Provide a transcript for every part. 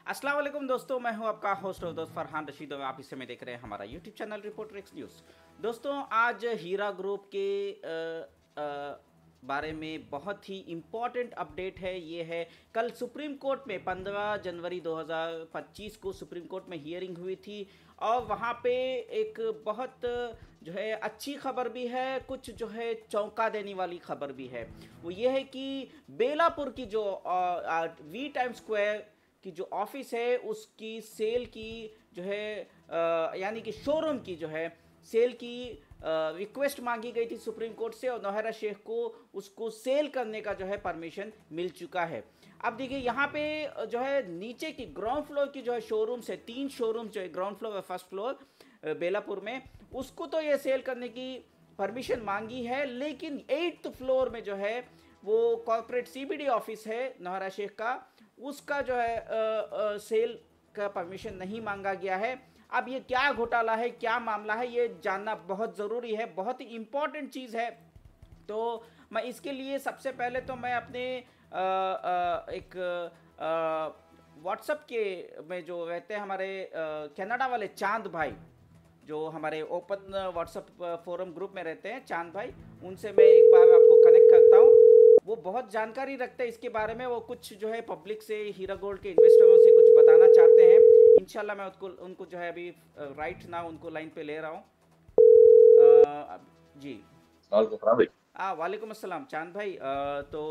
अस्सलाम वालेकुम दोस्तों, मैं हूं आपका होस्ट और दोस्त फरहान रशीद और आप इस समय देख रहे हैं हमारा YouTube channel reporter x news. दोस्तों, आज हीरा ग्रुप के बारे में बहुत ही इम्पॉर्टेंट अपडेट है। ये है कल सुप्रीम कोर्ट में 15 जनवरी 2025 को सुप्रीम कोर्ट में हियरिंग हुई थी और वहाँ पे एक बहुत जो है अच्छी खबर भी है, कुछ जो है चौंका देने वाली खबर भी है। वो ये है कि बेलापुर की जो वी टाइम स्क्वायर की जो ऑफिस है उसकी सेल की जो है यानी कि शोरूम की जो है सेल की रिक्वेस्ट मांगी गई थी सुप्रीम कोर्ट से और नौहरा शेख को उसको सेल करने का जो है परमिशन मिल चुका है। अब देखिए यहाँ पे जो है नीचे की ग्राउंड फ्लोर की जो है शोरूम्स है, 3 शोरूम्स जो है ग्राउंड फ्लोर और फर्स्ट फ्लोर बेलापुर में, उसको तो ये सेल करने की परमिशन मांगी है, लेकिन 8th फ्लोर में जो है वो कॉर्पोरेट सीबीडी ऑफिस है नौहरा शेख का, उसका जो है सेल का परमिशन नहीं मांगा गया है। अब ये क्या घोटाला है, क्या मामला है, ये जानना बहुत ज़रूरी है, बहुत ही इम्पोर्टेंट चीज़ है। तो मैं इसके लिए सबसे पहले तो मैं अपने एक व्हाट्सएप के में जो रहते हैं हमारे कनाडा वाले चांद भाई, जो हमारे ओपन व्हाट्सएप फोरम ग्रुप में रहते हैं, चांद भाई, उनसे मैं एक बार आपको कनेक्ट करता हूँ। वो बहुत जानकारी रखते हैं इसके बारे में, वो कुछ जो है पब्लिक से, हीरा गोल्ड के इन्वेस्टरों से कुछ बताना चाहते हैं। इंशाल्लाह मैं उनको जो है अभी राइट नाउ उनको लाइन पे ले रहा हूँ। जी वालेकुम अस्सलाम चांद भाई। तो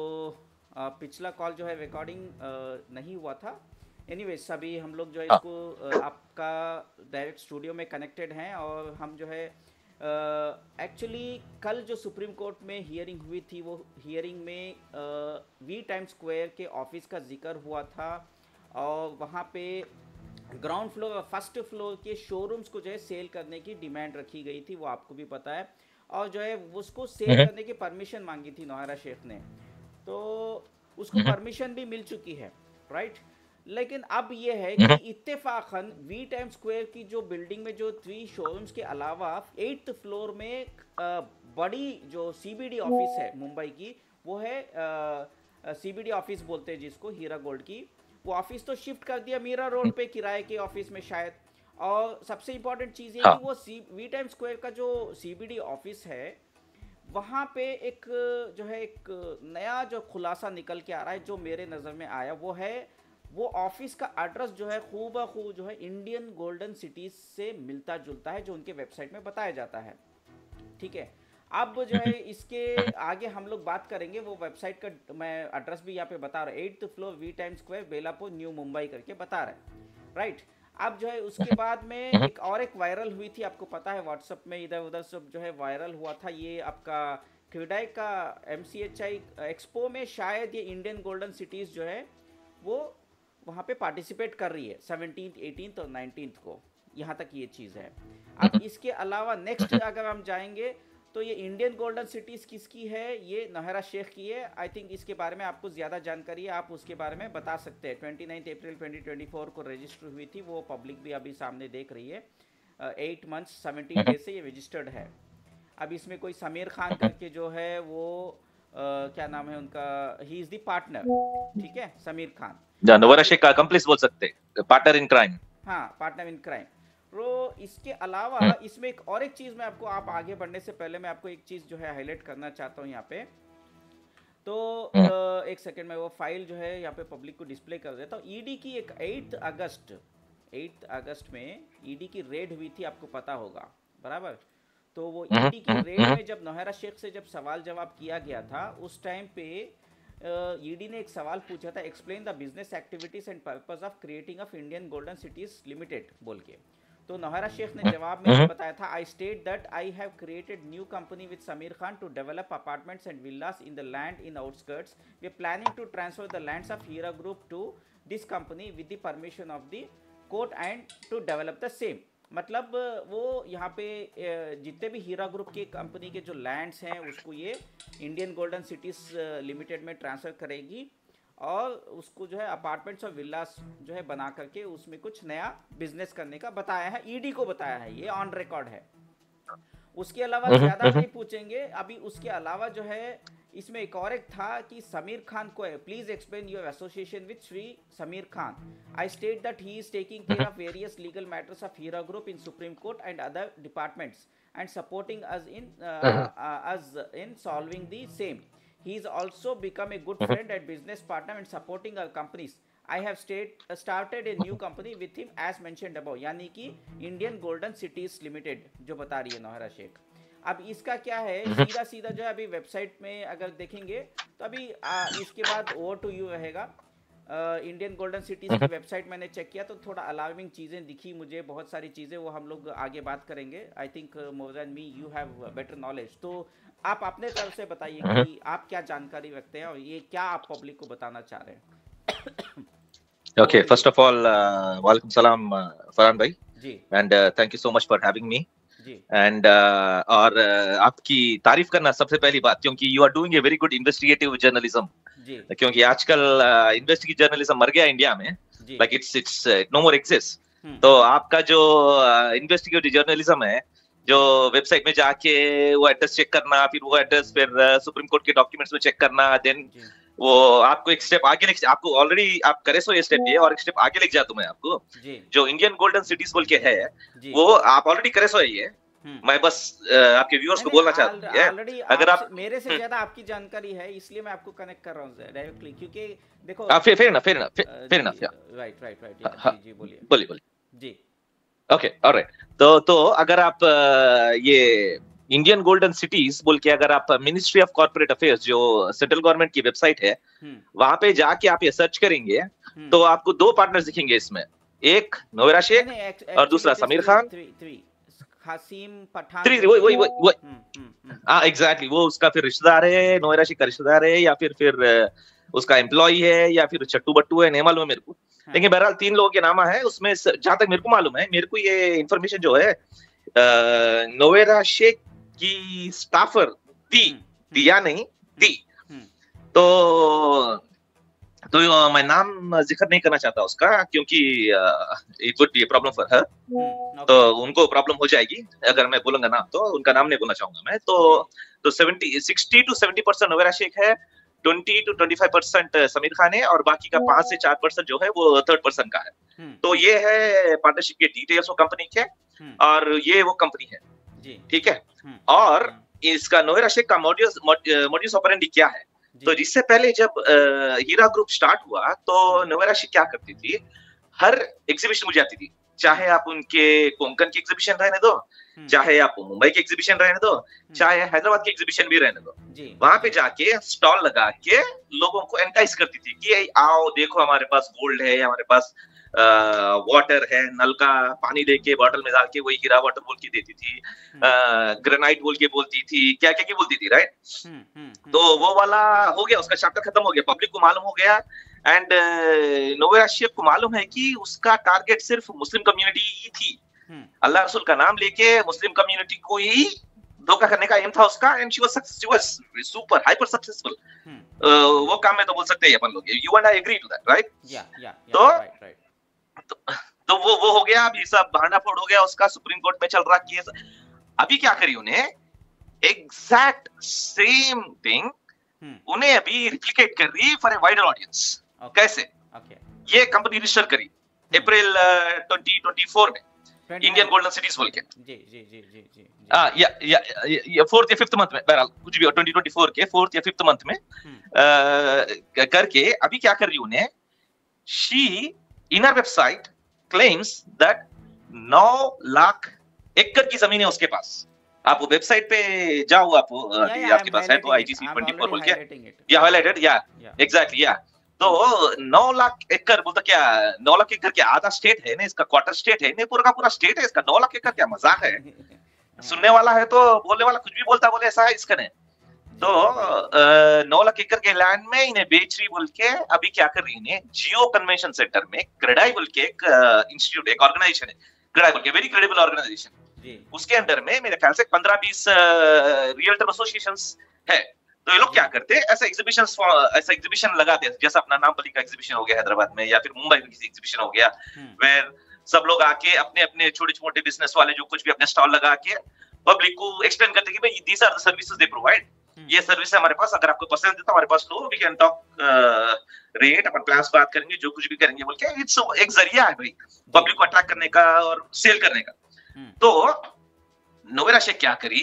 पिछला कॉल जो है रिकॉर्डिंग नहीं हुआ था। एनीवेज अभी हम लोग जो है इसको आपका डायरेक्ट स्टूडियो में कनेक्टेड हैं और हम जो है एक्चुअली कल जो सुप्रीम कोर्ट में हियरिंग हुई थी, वो हियरिंग में वी टाइम स्क्वायर के ऑफिस का जिक्र हुआ था और वहाँ पे ग्राउंड फ्लोर और फर्स्ट फ्लोर के शोरूम्स को जो है सेल करने की डिमांड रखी गई थी, वो आपको भी पता है, और जो है उसको सेल करने की परमिशन मांगी थी नौहरा शेख ने, तो उसको परमिशन भी मिल चुकी है, राइट। लेकिन अब ये है कि इत्तेफाकन वी टाइम स्क्वायर की जो बिल्डिंग में जो 3 शोरूम्स के अलावा 8th फ्लोर में बड़ी जो सीबीडी ऑफिस है मुंबई की, वो है सीबीडी ऑफिस बोलते हैं जिसको, हीरा गोल्ड की, वो ऑफिस तो शिफ्ट कर दिया मीरा रोड पे किराए के ऑफिस में शायद। और सबसे इम्पोर्टेंट चीज़ ये कि वो वी टाइम स्क्वायर का जो सीबीडी ऑफिस है वहाँ पे एक जो है एक नया जो खुलासा निकल के आ रहा है, जो मेरे नज़र में आया, वो है वो ऑफिस का एड्रेस जो है खूब जो है इंडियन गोल्डन सिटीज से मिलता जुलता है, जो उनके वेबसाइट में बताया जाता है, ठीक है। अब जो है इसके आगे हम लोग बात करेंगे, वो वेबसाइट का मैं एड्रेस भी यहाँ पे बता रहा हूँ, 8th floor V time square Belapur new Mumbai करके बता रहा है, राइट। अब जो है उसके बाद में एक वायरल हुई थी, आपको पता है व्हाट्सएप में इधर उधर सब जो है वायरल हुआ था, ये आपका क्रेडाई का MCHI एक्सपो में शायद ये इंडियन गोल्डन सिटीज़ जो है वो वहाँ पे पार्टिसिपेट कर रही है 17th 18th और 19th को, यहाँ तक ये चीज़ है। अब इसके अलावा नेक्स्ट अगर हम जाएंगे तो ये इंडियन गोल्डन सिटीज़ किसकी है, ये नौहरा शेख की है। आई थिंक इसके बारे में आपको ज़्यादा जानकारी है, आप उसके बारे में बता सकते हैं। 29 अप्रैल 2024 को रजिस्टर हुई थी, वो पब्लिक भी अभी सामने देख रही है। 8 मंथ्स 17 डेज से ये रजिस्टर्ड है। अब इसमें कोई समीर खान करके जो है वो क्या नाम है उनका, ही इज़ द पार्टनर, ठीक है, समीर खान, नौहरा शेख का अकम्प्लिस बोल सकते हैं, पार्टनर इन क्राइम। हाँ, पार्टनर इन क्राइम। तो इसके अलावा इसमें और एक चीज़ मैं आपको, आप आगे बढ़ने से पहले मैं आपको एक चीज़ जो है हाईलाइट करना चाहता हूँ यहाँ पे। तो एक सेकंड में वो फाइल जो है यहाँ पे पब्लिक को डिस्प्ले कर देता हूँ। ईडी की एक 8th अगस्त में ईडी की रेड हुई थी, आपको पता होगा, बराबर। तो वो ईडी की रेड में जब नौहरा शेख से जब सवाल जवाब किया गया था, उस टाइम पे ईडी ने एक सवाल पूछा था, explain the business activities and purpose of creating of Indian golden cities limited बोल के। तो नौहरा शेख ने जवाब में बताया था, I state that I have created new company with Sameer Khan to develop apartments and villas in the land in outskirts, we are planning to transfer the lands of Heera group to this company with the permission of the court and to develop the same. मतलब वो यहाँ पे जितने भी हीरा group के company के जो lands हैं उसको ये इंडियन गोल्डन सिटीज़ लिमिटेड में ट्रांसफ़र करेगी और उसको जो है अपार्टमेंट्स और विल्लास जो है बना करके उसमें कुछ नया बिजनेस करने का बताया है, ईडी को बताया है, ये ऑन रिकॉर्ड है। उसके अलावा ज़्यादा नहीं पूछेंगे अभी। उसके अलावा जो है इसमें एक और एक था कि समीर खान को, please explain your association with Shri Sameer Khan. I state that he is taking care of various legal matters of Heera group in Supreme Court and other departments and supporting us in solving the same. He's also become a good friend and business partner and supporting our companies. I have started a new company with him as mentioned above. यानी कि Indian golden cities limited जो बता रही है नौहरा शेख. अब इसका क्या है, सीधा सीधा जो है अभी वेबसाइट में अगर देखेंगे तो अभी इसके बाद ओवर टू यू रहेगा. इंडियन गोल्डन सिटीज की वेबसाइट मैंने चेक किया तो थोड़ा अलार्मिंग चीज़ें दिखी मुझे, बहुत सारी चीज़ें, वो हम लोग आगे बात करेंगे. I think more than me you have better knowledge. तो आप अपने तरफ से बताइए कि आप क्या जानकारी रखते हैं और ये क्या आप पब्लिक को बताना चाह रहे हैं. Okay, first of all, वालेकुम सलाम फरहान भाई जी, and thank you so much for having me. Ji, And और आपकी तारीफ करना सबसे पहली बात, क्योंकि you are doing a very good investigative journalism. जी, क्योंकि आजकल इन्वेस्टिगेटिव जर्नलिज्म मर गया इंडिया में, जी, like it's no more exist. तो आपका जो इन्वेस्टिगेटिव जर्नलिज्म है, जो वेबसाइट में जाके वो एड्रेस चेक करना, फिर वो एड्रेस फिर सुप्रीम कोर्ट के डॉक्यूमेंट्स में चेक करना, देन जी, वो आपको एक स्टेप आगे आपको ऑलरेडी आप करे सो ये स्टेप ये, और एक स्टेप आगे लेके जा दूं मैं आपको. जी, जो इंडियन गोल्डन सिटीज बोल के है जी, वो आप ऑलरेडी करे सो ये. मैं बस आपके व्यूअर्स को बोलना चाहता हूँ, ऑलरेडी अगर आप मेरे से ज्यादा आपकी जानकारी है इसलिए मैं आपको कनेक्ट कर रहा हूँ डायरेक्टली, क्योंकि देखो fair enough right right right, जी बोलिए बोलिए जी. Okay, alright. तो अगर आप ये इंडियन गोल्डन सिटीज बोल के अगर आप मिनिस्ट्री ऑफ कॉर्पोरेट अफेयर्स जो सेंट्रल गवर्नमेंट की वेबसाइट है वहां पे जाके आप ये सर्च करेंगे तो आपको दो पार्टनर्स दिखेंगे इसमें, एक नोएरा शेख और दूसरा समीर खान. हसीम पठान. वही हाँ एग्जैक्टली, वो उसका फिर रिश्तेदार है, नोएरा शेख का रिश्तेदार है, या फिर उसका एम्प्लॉय है, या फिर चट्टू बट्टू है, नहीं मालूम है मेरे को. लेकिन बहरहाल 3 लोगों के नाम है उसमें. जहां तक मेरे को मालूम है, मेरे को ये इन्फॉर्मेशन जो है नोएरा शेख की स्टाफर दिया नहीं दी. तो मैं नाम जिक्र नहीं करना चाहता उसका, क्योंकि it would be a problem for her. तो उनको प्रॉब्लम हो जाएगी अगर मैं बोलूंगा नाम, तो उनका नाम नहीं बोलना चाहूंगा मैं. तो 60 to 70% नोएरा शेख है, 20 to 25% समीर खान है, और बाकी का 5 से 4% जो है वो थर्ड पर्सन का है. तो ये है पार्टनरशिप के डिटेल्स वो कंपनी के, और ये वो कंपनी है, ठीक है. और इसका नोएरा शेख का मॉड्यूस ऑपरेंडी क्या है. तो इससे पहले जब हीरा ग्रुप स्टार्ट हुआ तो नोएरा शेख क्या करती थी, हर एग्जीबिशन में जाती थी, चाहे आप उनके कोंकण की एग्जीबिशन रहने दो, चाहे आप मुंबई की एग्जीबिशन रहने दो, चाहे हैदराबाद की एग्जीबिशन भी रहने दो. वहां पे जाके स्टॉल लगा के लोगों को एंटाइज करती थी कि आओ देखो हमारे पास गोल्ड है, हमारे पास वाटर है, नल का पानी लेके बॉटल में डाल के वही हीरा वाटर बोल के देती थी, ग्रेनाइट बोल के बोलती थी, क्या क्या क्या बोलती थी, राइट. तो वो वाला हो गया, उसका चैप्टर खत्म हो गया, पब्लिक को मालूम हो गया. एंड नोएरा शेख को मालूम है कि उसका टारगेट सिर्फ मुस्लिम कम्युनिटी ही थी. अल्लाह रसूल का नाम लेके मुस्लिम कम्युनिटी को ही धोखा करने का एम था उसका. And she was super hyper successful. वो काम में तो बोल सकते हैं अपन लोग, you and I agree to that, right. तो वो हो गया. अभी सब भांडाफोड़ हो गया उसका, सुप्रीम कोर्ट में चल रहा केस. अभी क्या करी उन्हें, एग्जैक्ट सेम थिंग उन्हें अभी रिप्लिकेट कर रही फॉर ए वाइडर ऑडियंस. कैसे? ये कंपनी रजिस्टर करी अप्रैल 2024 में, इंडियन गोल्डन सिटीज बोल के. या 4th या 5th मंथ में, बहरहाल कुछ भी 2024 के 4th या 5th मंथ में करके अभी क्या कर रही उन्हें, she in her website claims that 9 lakh एकड़ की जमीन है उसके पास. आप वो वेबसाइट पे जाओ, आप आपके पास है तो IGC 24 बोल के, या हाइलाइटेड, या एग्जैक्टली, या. तो 9 लाख एकड़ बोलता, क्या 9 लाख एकड़ क्या आधा स्टेट है ना, इसका क्वार्टर स्टेट है नहीं, पूरा का पूरा स्टेट है इसका. 9 लाख एकड़ क्या मजाक है? सुनने वाला है तो बोलने वाला कुछ भी बोलता बोले, ऐसा है इसका नहीं. तो 9 लाख एकड़ के लैंड में इन्हें बेच रही बोल के अभी क्या कर रही है, जियो कन्वेंशन सेंटर में क्रेडाई बोल के एक इंस्टीट्यूट, एक ऑर्गेनाइजेशन है, क्रेडाई बोल के, वेरी क्रेडिबल ऑर्गेनाइजेशन. उसके अंडर में मेरे ख्याल से 15-20 रियल्टर एसोसिएशंस है. तो ये लोग क्या करते हैं, ऐसा एग्जीबिशन लगाते हैं, जैसा अपना नामपल्ली का एग्जीबिशन हो गया हैदराबाद में, या फिर मुंबई में किसी एग्जीबिशन हो गया, वेयर सब लोग आके अपने अपने छोटे छोटे बिजनेस वाले जो कुछ भी अपने स्टॉल लगा के पब्लिक को एक्सप्लेन करते हैं कि भाई these are the services they provide. ये सर्विस है हमारे पास, अगर आपको पसंद है तो हमारे पास लो, वी कैन टॉक रेट, अपन प्लान्स बात करेंगे, जो कुछ भी करेंगे बोल के। इट्स एक जरिया है भाई पब्लिक को अट्रैक्ट करने का और सेल करने का। तो नोवेरा शेख क्या करी,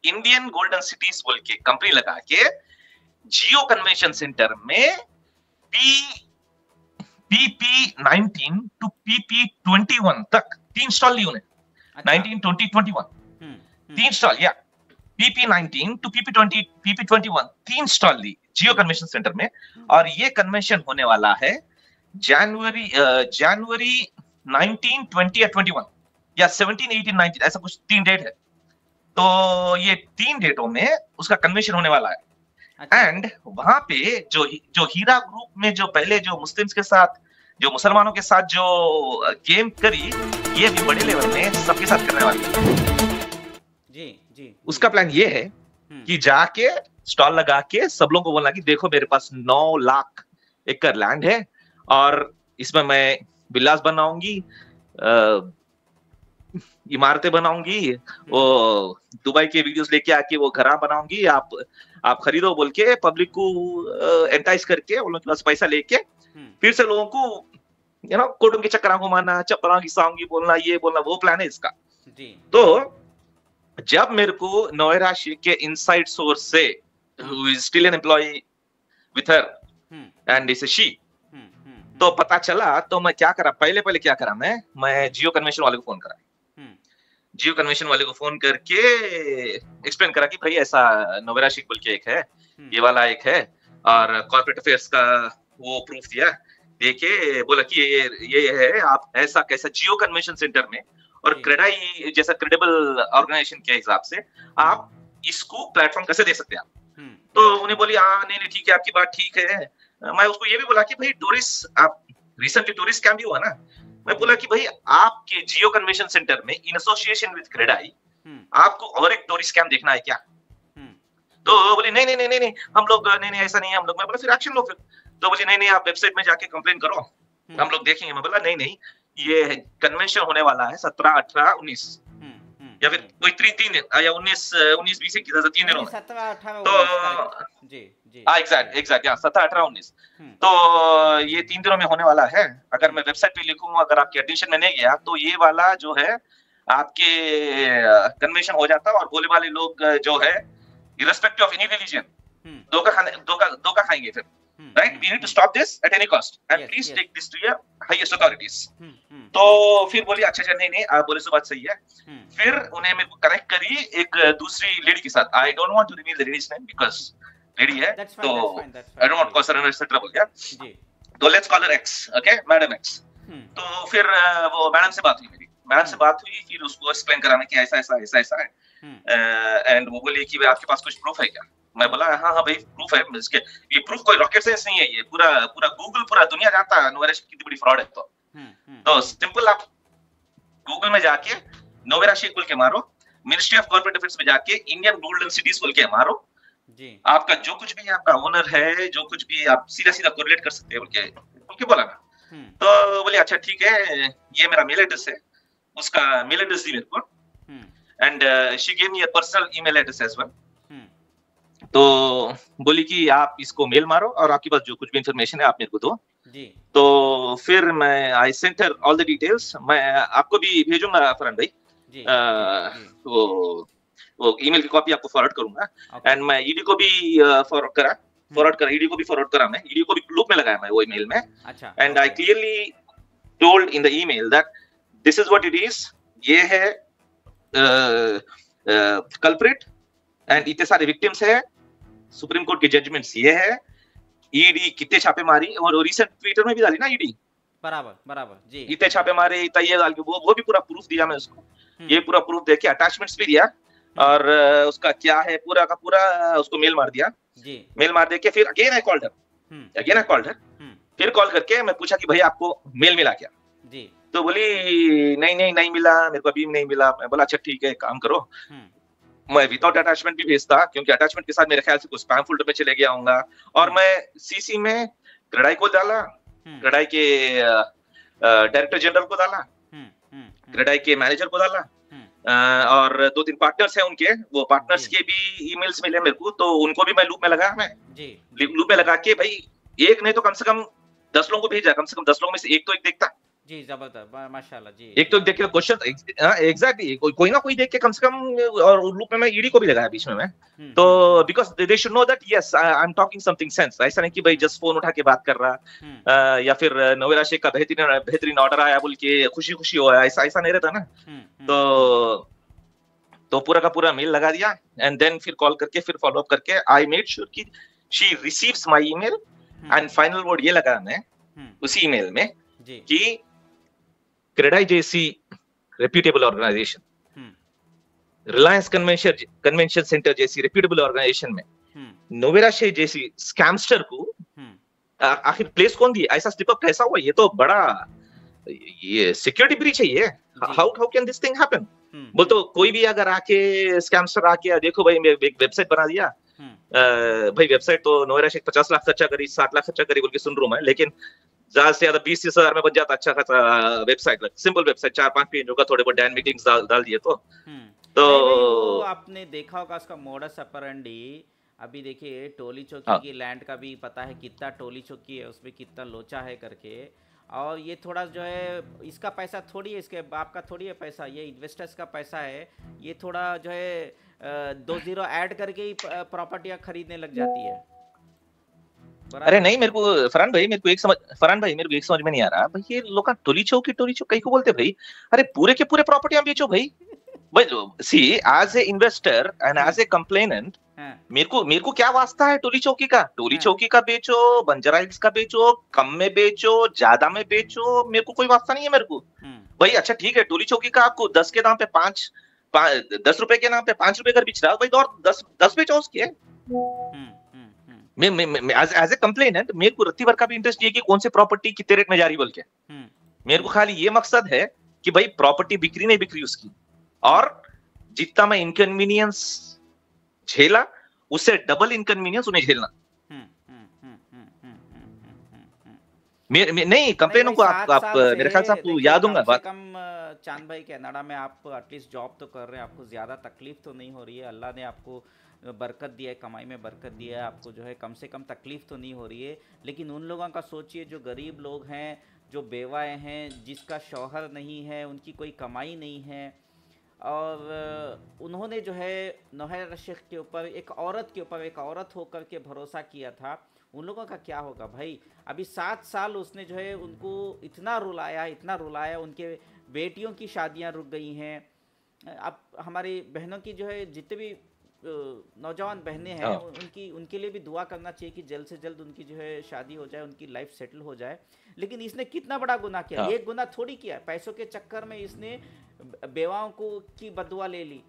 इंडियन गोल्डन सिटीज बोल के कंपनी लगा के जियो कन्वेंशन सेंटर में PP19 टू PP21 तक 3 स्टॉल ली उन्हें। 19, 20, 21 3 स्टॉल, या PP19 टू PP21 3 स्टॉल ली जियो कन्वेंशन सेंटर में। और ये कन्वेंशन होने वाला है जनवरी 19, 20 या 21 या 17, 18, 19, ऐसा कुछ 3 डेट है। तो ये 3 डेटों में उसका कन्वेंशन होने वाला है। एंड वहां पे जो हीरा ग्रुप में जो पहले जो मुस्लिम्स के साथ, जो मुसलमानों के साथ जो गेम करी, ये भी बड़े लेवल में सबके साथ करने वाली है। जी। उसका प्लान ये है कि जाके स्टॉल लगा के सब लोगों को बोलना कि देखो मेरे पास 9 लाख एकड़ लैंड है और इसमें मैं विलास बनाऊंगी, इमारतें बनाऊंगी, वो दुबई के वीडियोस लेके आके वो घर बनाऊंगी, आप खरीदो बोल के पब्लिक को एंटाइज करके उन लोगों के पास पैसा लेके फिर से लोगों को कोटुम के चक्कर घुमाना, चप्पलों की साउंगी बोलना, ये बोलना, वो प्लान है इसका। तो जब मेरे को नोएरा शेख के इनसाइड सोर्स से, who is still an employee with her and is a she, तो पता चला, तो मैं क्या करा, पहले क्या करा, मैं जियो कन्वेंशन वाले को फोन करा। जियो कन्वेंशन वाले को फोन करके एक्सप्लेन करा कि भाई ऐसा नोवेरा शेख बोल के एक है, ये वाला एक है, और कॉर्पोरेट अफेयर्स का वो प्रूफ दिया, देखे बोला कि ये है, आप ऐसा कैसा जियो कन्वेंशन सेंटर में और क्रेडाई जैसा क्रेडिबल ऑर्गेनाइजेशन के हिसाब से आप इसको प्लेटफॉर्म कैसे दे सकते हैं आप। तो उन्हें बोली हाँ नहीं ठीक है, आपकी बात ठीक है। मैं उसको ये भी बोला कि भाई टूरिस्ट, आप रिसेंटली टूरिस्ट कैंप भी हुआ ना, मैं बोला कि भाई आपके जियो कन्वेंशन सेंटर में इन एसोसिएशन विद क्रेडाई आपको और एक टूरिस्ट कैंप देखना है क्या? तो बोली नहीं हम लोग नहीं ऐसा नहीं है हम लोग। मैं बोला फिर एक्शन लो फिर। तो बोली नहीं आप वेबसाइट में जाके कंप्लेन करो, हम लोग देखेंगे। मैं बोला नहीं ये कन्वेंशन होने वाला है 17, 18, 19 या फिर कोई 3 दिन या 19, 20 की 3 दिनों में। 17, 18, तो जी एग्जैक्ट 17, 18, 19 तो ये 3 दिनों में होने वाला है। अगर मैं वेबसाइट पे लिखूंगा, अगर आपके एटेंशन में नहीं गया तो ये वाला जो है आपके कन्वेंशन हो जाता और बोले वाले लोग जो है irrespective of any religion धोखा खाएंगे फिर। Right? We need to stop this at any cost and please take this to your highest authorities. तो फिर बोली अच्छा नहीं आप बोले सो बात सही है। फिर उन्हें मेरे को कनेक्ट करी एक दूसरी लेडी के साथ। I don't want to reveal the lady's name because lady है, तो I don't want to cause her etc. बोल गया। तो let's call her X, okay? Madam X। तो फिर वो मैडम से बात हुई मेरी, फिर उसको एक्सप्लेन कराने की ऐसा है। एंड वो बोली कि आपके पास कुछ प्रूफ है क्या? मैं बोला हाँ भाई प्रूफ है इसके। ये प्रूफ कोई रॉकेट साइंस नहीं है, ये पूरा गूगल, पूरा दुनिया जानता है नोवेरा शेख कितनी बड़ी फ्रॉड है। तो सिंपल आप गूगल में जाके नोवेरा शेख बोल के मारो, मिनिस्ट्री ऑफ कॉर्पोरेट अफेयर्स में जाके इंडियन गोल्डन सिटीज बोल के मारो जी, आपका जो कुछ भी आपका ओनर है, जो कुछ भी आप सीधा कोरिलेट कर सकते हैं बोल के बोला ना। तो बोले अच्छा ठीक है, ये मेरा मेल एड्रेस है, उसका मेल एड्रेस दी मेरे को and she gave me a personal email address as well. तो बोली कि आप इसको मेल मारो और आपके पास जो कुछ भी इंफॉर्मेशन है आप मेरे को दो जी। तो फिर मैं I sent her all the details, मैं आपको भी भेजूंगा फरहान भाई जी, वो ईमेल की कॉपी आपको फॉरवर्ड करूंगा। एंड मैं ईडी को भी फॉरवर्ड करा, ईडी को भी फॉरवर्ड करा, मैं ईडी को भी लूप में लगाया मैं वो ईमेल में। अच्छा, and I clearly told in the email that this is what it is, ये है कल्प्रिट एंड इतने सारे विक्टिम्स है, सुप्रीम कोर्ट के जजमेंट्स ये है, ईडी कितने छापे मारी, और रिसेंट ट्विटर में भी डाली ना ईडी बराबर जी, इतने छापे मारे, ये डाल के वो भी पूरा प्रूफ दिया मैं उसको। ये पूरा प्रूफ देके अटैचमेंट्स भी दिया और उसका क्या है पूरा का पूरा उसको मेल मार दिया जी। मेल मार देके फिर अगेन आई कॉल्ड हर, फिर कॉल करके मैं पूछा कि भाई आपको मेल मिला क्या जी? तो बोली नहीं मिला, मेरे को अभी नहीं मिला। मैं बोला अच्छा ठीक है, काम करो, मैं विदाउट अटैचमेंट भी भेजता, क्योंकि अटैचमेंट के साथ मेरे ख्याल से कुछ स्पैम फोल्डर में चले गया होगा। और मैं सीसी में क्रेडाई को डाला, क्रेडाई के डायरेक्टर जनरल को डाला, क्रेडाई के मैनेजर को डाला और 2-3 पार्टनर्स हैं उनके, वो पार्टनर्स के भी ईमेल्स मिले मेरे को, तो उनको भी मैं लूप में लगाया, मैं लूप में लगा के भाई एक नहीं तो कम से कम 10 लोगों को भेजा, कम से कम 10 लोगों में से एक तो एक देखता जी, जबरदस्त, माशाल्लाह जी, एक तो देख के क्वेश्चन एग्जैक्टली कोई ना कोई देख के कम से कम, और लूप में मैं ईडी को भी लगाया बीच में मैं, तो because they should know that yes I am talking something sense, ऐसा नहीं कि भाई जस्ट फोन उठा के बात कर रहा, या फिर नोवेरा शेख का बेहतरीन ऑर्डर आया बोल के खुशी खुशी हो, ऐसा ऐसा नहीं रहता ना। तो पूरा का पूरा मेल लगा दिया, एंड देन फिर कॉल करके फिर फॉलो अप करके आई मेड श्योर कि she receives my email, and final word ये लगा मैं उसी ईमेल में कि क्रेडाई जैसी reputable organisation, Reliance convention centre जैसी रेप्यूटेबल ऑर्गेनाइजेशन में नोवेरा शेख जैसी स्कैमस्टर को आखिर प्लेस कौन दिया, ऐसा स्लिप अप कैसा हुआ, ये तो बड़ा ये सिक्योरिटी ब्रीच है ये, how can this thing happen. बोल तो कोई भी अगर आके स्कैमस्टर आके देखो भाई मैं एक वेबसाइट बना दिया, भाई वेबसाइट तो नोवेरा शेख 50 लाख खर्चा करी 60 लाख खर्चा करी बोल के सुन रहा हूं मैं, लेकिन ज्यादा से ज्यादा 20-30 हजार में बन जाता अच्छा खासा वेबसाइट, सिंपल वेबसाइट 4-5 पेज होगा, थोड़े बहुत डायनामिक लिंक्स डाल दिए तो आपने देखा होगा उसका मोडस ऑपरेंडी। अभी देखिए टोली चौकी की लैंड का भी पता है कितना टोली चौकी है, उसमें कितना लोचा है करके, और ये थोड़ा जो है इसका पैसा थोड़ी है, इसके बाप का थोड़ी है पैसा, ये इन्वेस्टर्स का पैसा है, ये थोड़ा जो है 2 जीरो ऐड करके ही प्रॉपर्टियां खरीदने लग जाती है। अरे नहीं मेरे को फरहान भाई मेरे को एक समझ में नहीं आ रहा भाई, ये लोग टोली चौक कहीं को बोलते भाई, अरे पूरे के पूरे प्रॉपर्टियां बेचो भाई। See as a investor and as a complainant, मेरे को क्या वास्ता है टोली चौकी का, टोली चौकी का बेचो, बंजारा हिल्स का बेचो, कम में बेचो ज्यादा में बेचो, मेरे को कोई वास्ता नहीं है मेरे को भाई। अच्छा ठीक है टोली चौकी का आपको 10 के दाम पे 10 रुपए के नाम पे 5 रुपए कर बेच रहा है भाई, और 10 बेचो उसके। एज ए कंप्लेनेंट मेरे को रत्ती भर का भी इंटरेस्ट ये कि कौन से प्रॉपर्टी कितने रेट में जा रही बोल के, मेरे को खाली ये मकसद है कि भाई प्रॉपर्टी बिक्री नहीं बिक्री उसकी, और जितना मैं इनकन्वीनियंस झेला उससे डबल इनकन्वीनियंस उन्हें झेलना। नहीं कंप्लेनों को आप मेरे ख्याल से आपको याद होगा बात। कम चांद भाई कनाडा में आप एटलीस्ट जॉब तो कर रहे हैं, आपको ज्यादा तकलीफ तो नहीं हो रही है, अल्लाह ने आपको बरकत दिया है, कमाई में बरकत दिया है, आपको जो है कम से कम तकलीफ तो नहीं हो रही है। लेकिन उन लोगों का सोचिए जो गरीब लोग हैं, जो बेवाएँ हैं, जिसका शौहर नहीं है, उनकी कोई कमाई नहीं है, और उन्होंने जो है नोवेरा शेख के ऊपर एक औरत होकर के भरोसा किया था, उन लोगों का क्या होगा भाई। अभी 7 साल उसने जो है उनको इतना रुलाया, उनके बेटियों की शादियां रुक गई हैं। अब हमारी बहनों की जो है जितने भी नौजवान बहनें हैं उनके लिए भी दुआ करना चाहिए कि जल्द से जल्द उनकी जो है शादी हो जाए, उनकी लाइफ सेटल हो जाए। लेकिन इसने कितना बड़ा गुनाह किया, एक गुनाह थोड़ी किया, पैसों के चक्कर में इसने बेवाओं को की बदुआ ले ली,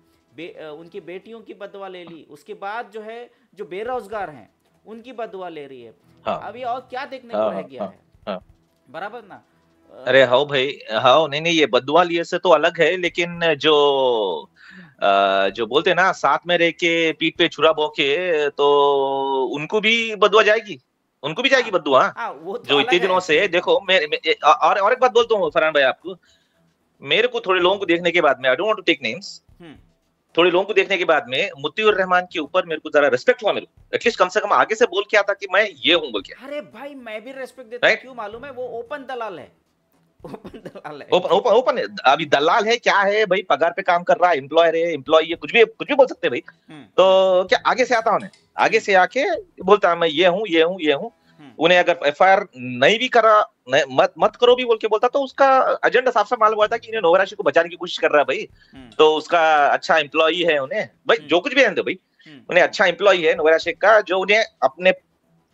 उनकी बेटियों की बदुआ ले ली, उसके बाद जो है जो बेरोजगार हैं उनकी बदुआ ले रही है। अभी और क्या देखने को रह गया है, बराबर ना। अरे हाँ भाई हाँ, नहीं ये बदुआ लिए से तो अलग है, लेकिन जो बोलते ना साथ में रह के पीठ पे छुरा भोंके, तो उनको भी बदुआ जाएगी, उनको भी जाएगी बदुआ। तो जो इतने दिनों से देखो और एक बात बोलता हूँ फरहान भाई आपको, मेरे को थोड़े लोगों को देखने के बाद में, I don't want to take names, थोड़े लोगों को देखने के बाद में मुत्तीउर रहमान के ऊपर मेरे को जरा रिस्पेक्ट हुआ, मेरे को एटलीस्ट कम से कम आगे से बोल के आता कि मैं ये हूँ बोल के। अरे भाई मैं भी रिस्पेक्ट देता हूं, क्यों मालूम है, वो ओपन दलाल है, ओपन अभी दलाल है क्या है भाई, पगार पे काम कर रहा है, एम्प्लॉयर है, एम्प्लॉय है, कुछ भी बोल सकते हैं भाई। तो क्या आगे से आता उन्हें, आगे से आके बोलता मैं ये हूँ। उन्हें अगर एफआईआर नहीं भी करा, मत करो भी बोल के बोलता, तो उसका एजेंडा साफ साफ मालूम हुआ था कि इन्हें नोवेरा शेख को बचाने की कोशिश कर रहा है भाई। तो उसका अच्छा एम्प्लॉय है उन्हें भाई, जो कुछ भी है भाई, उन्हें अच्छा एम्प्लॉय है नोवेरा शेख का, जो उन्हें अपने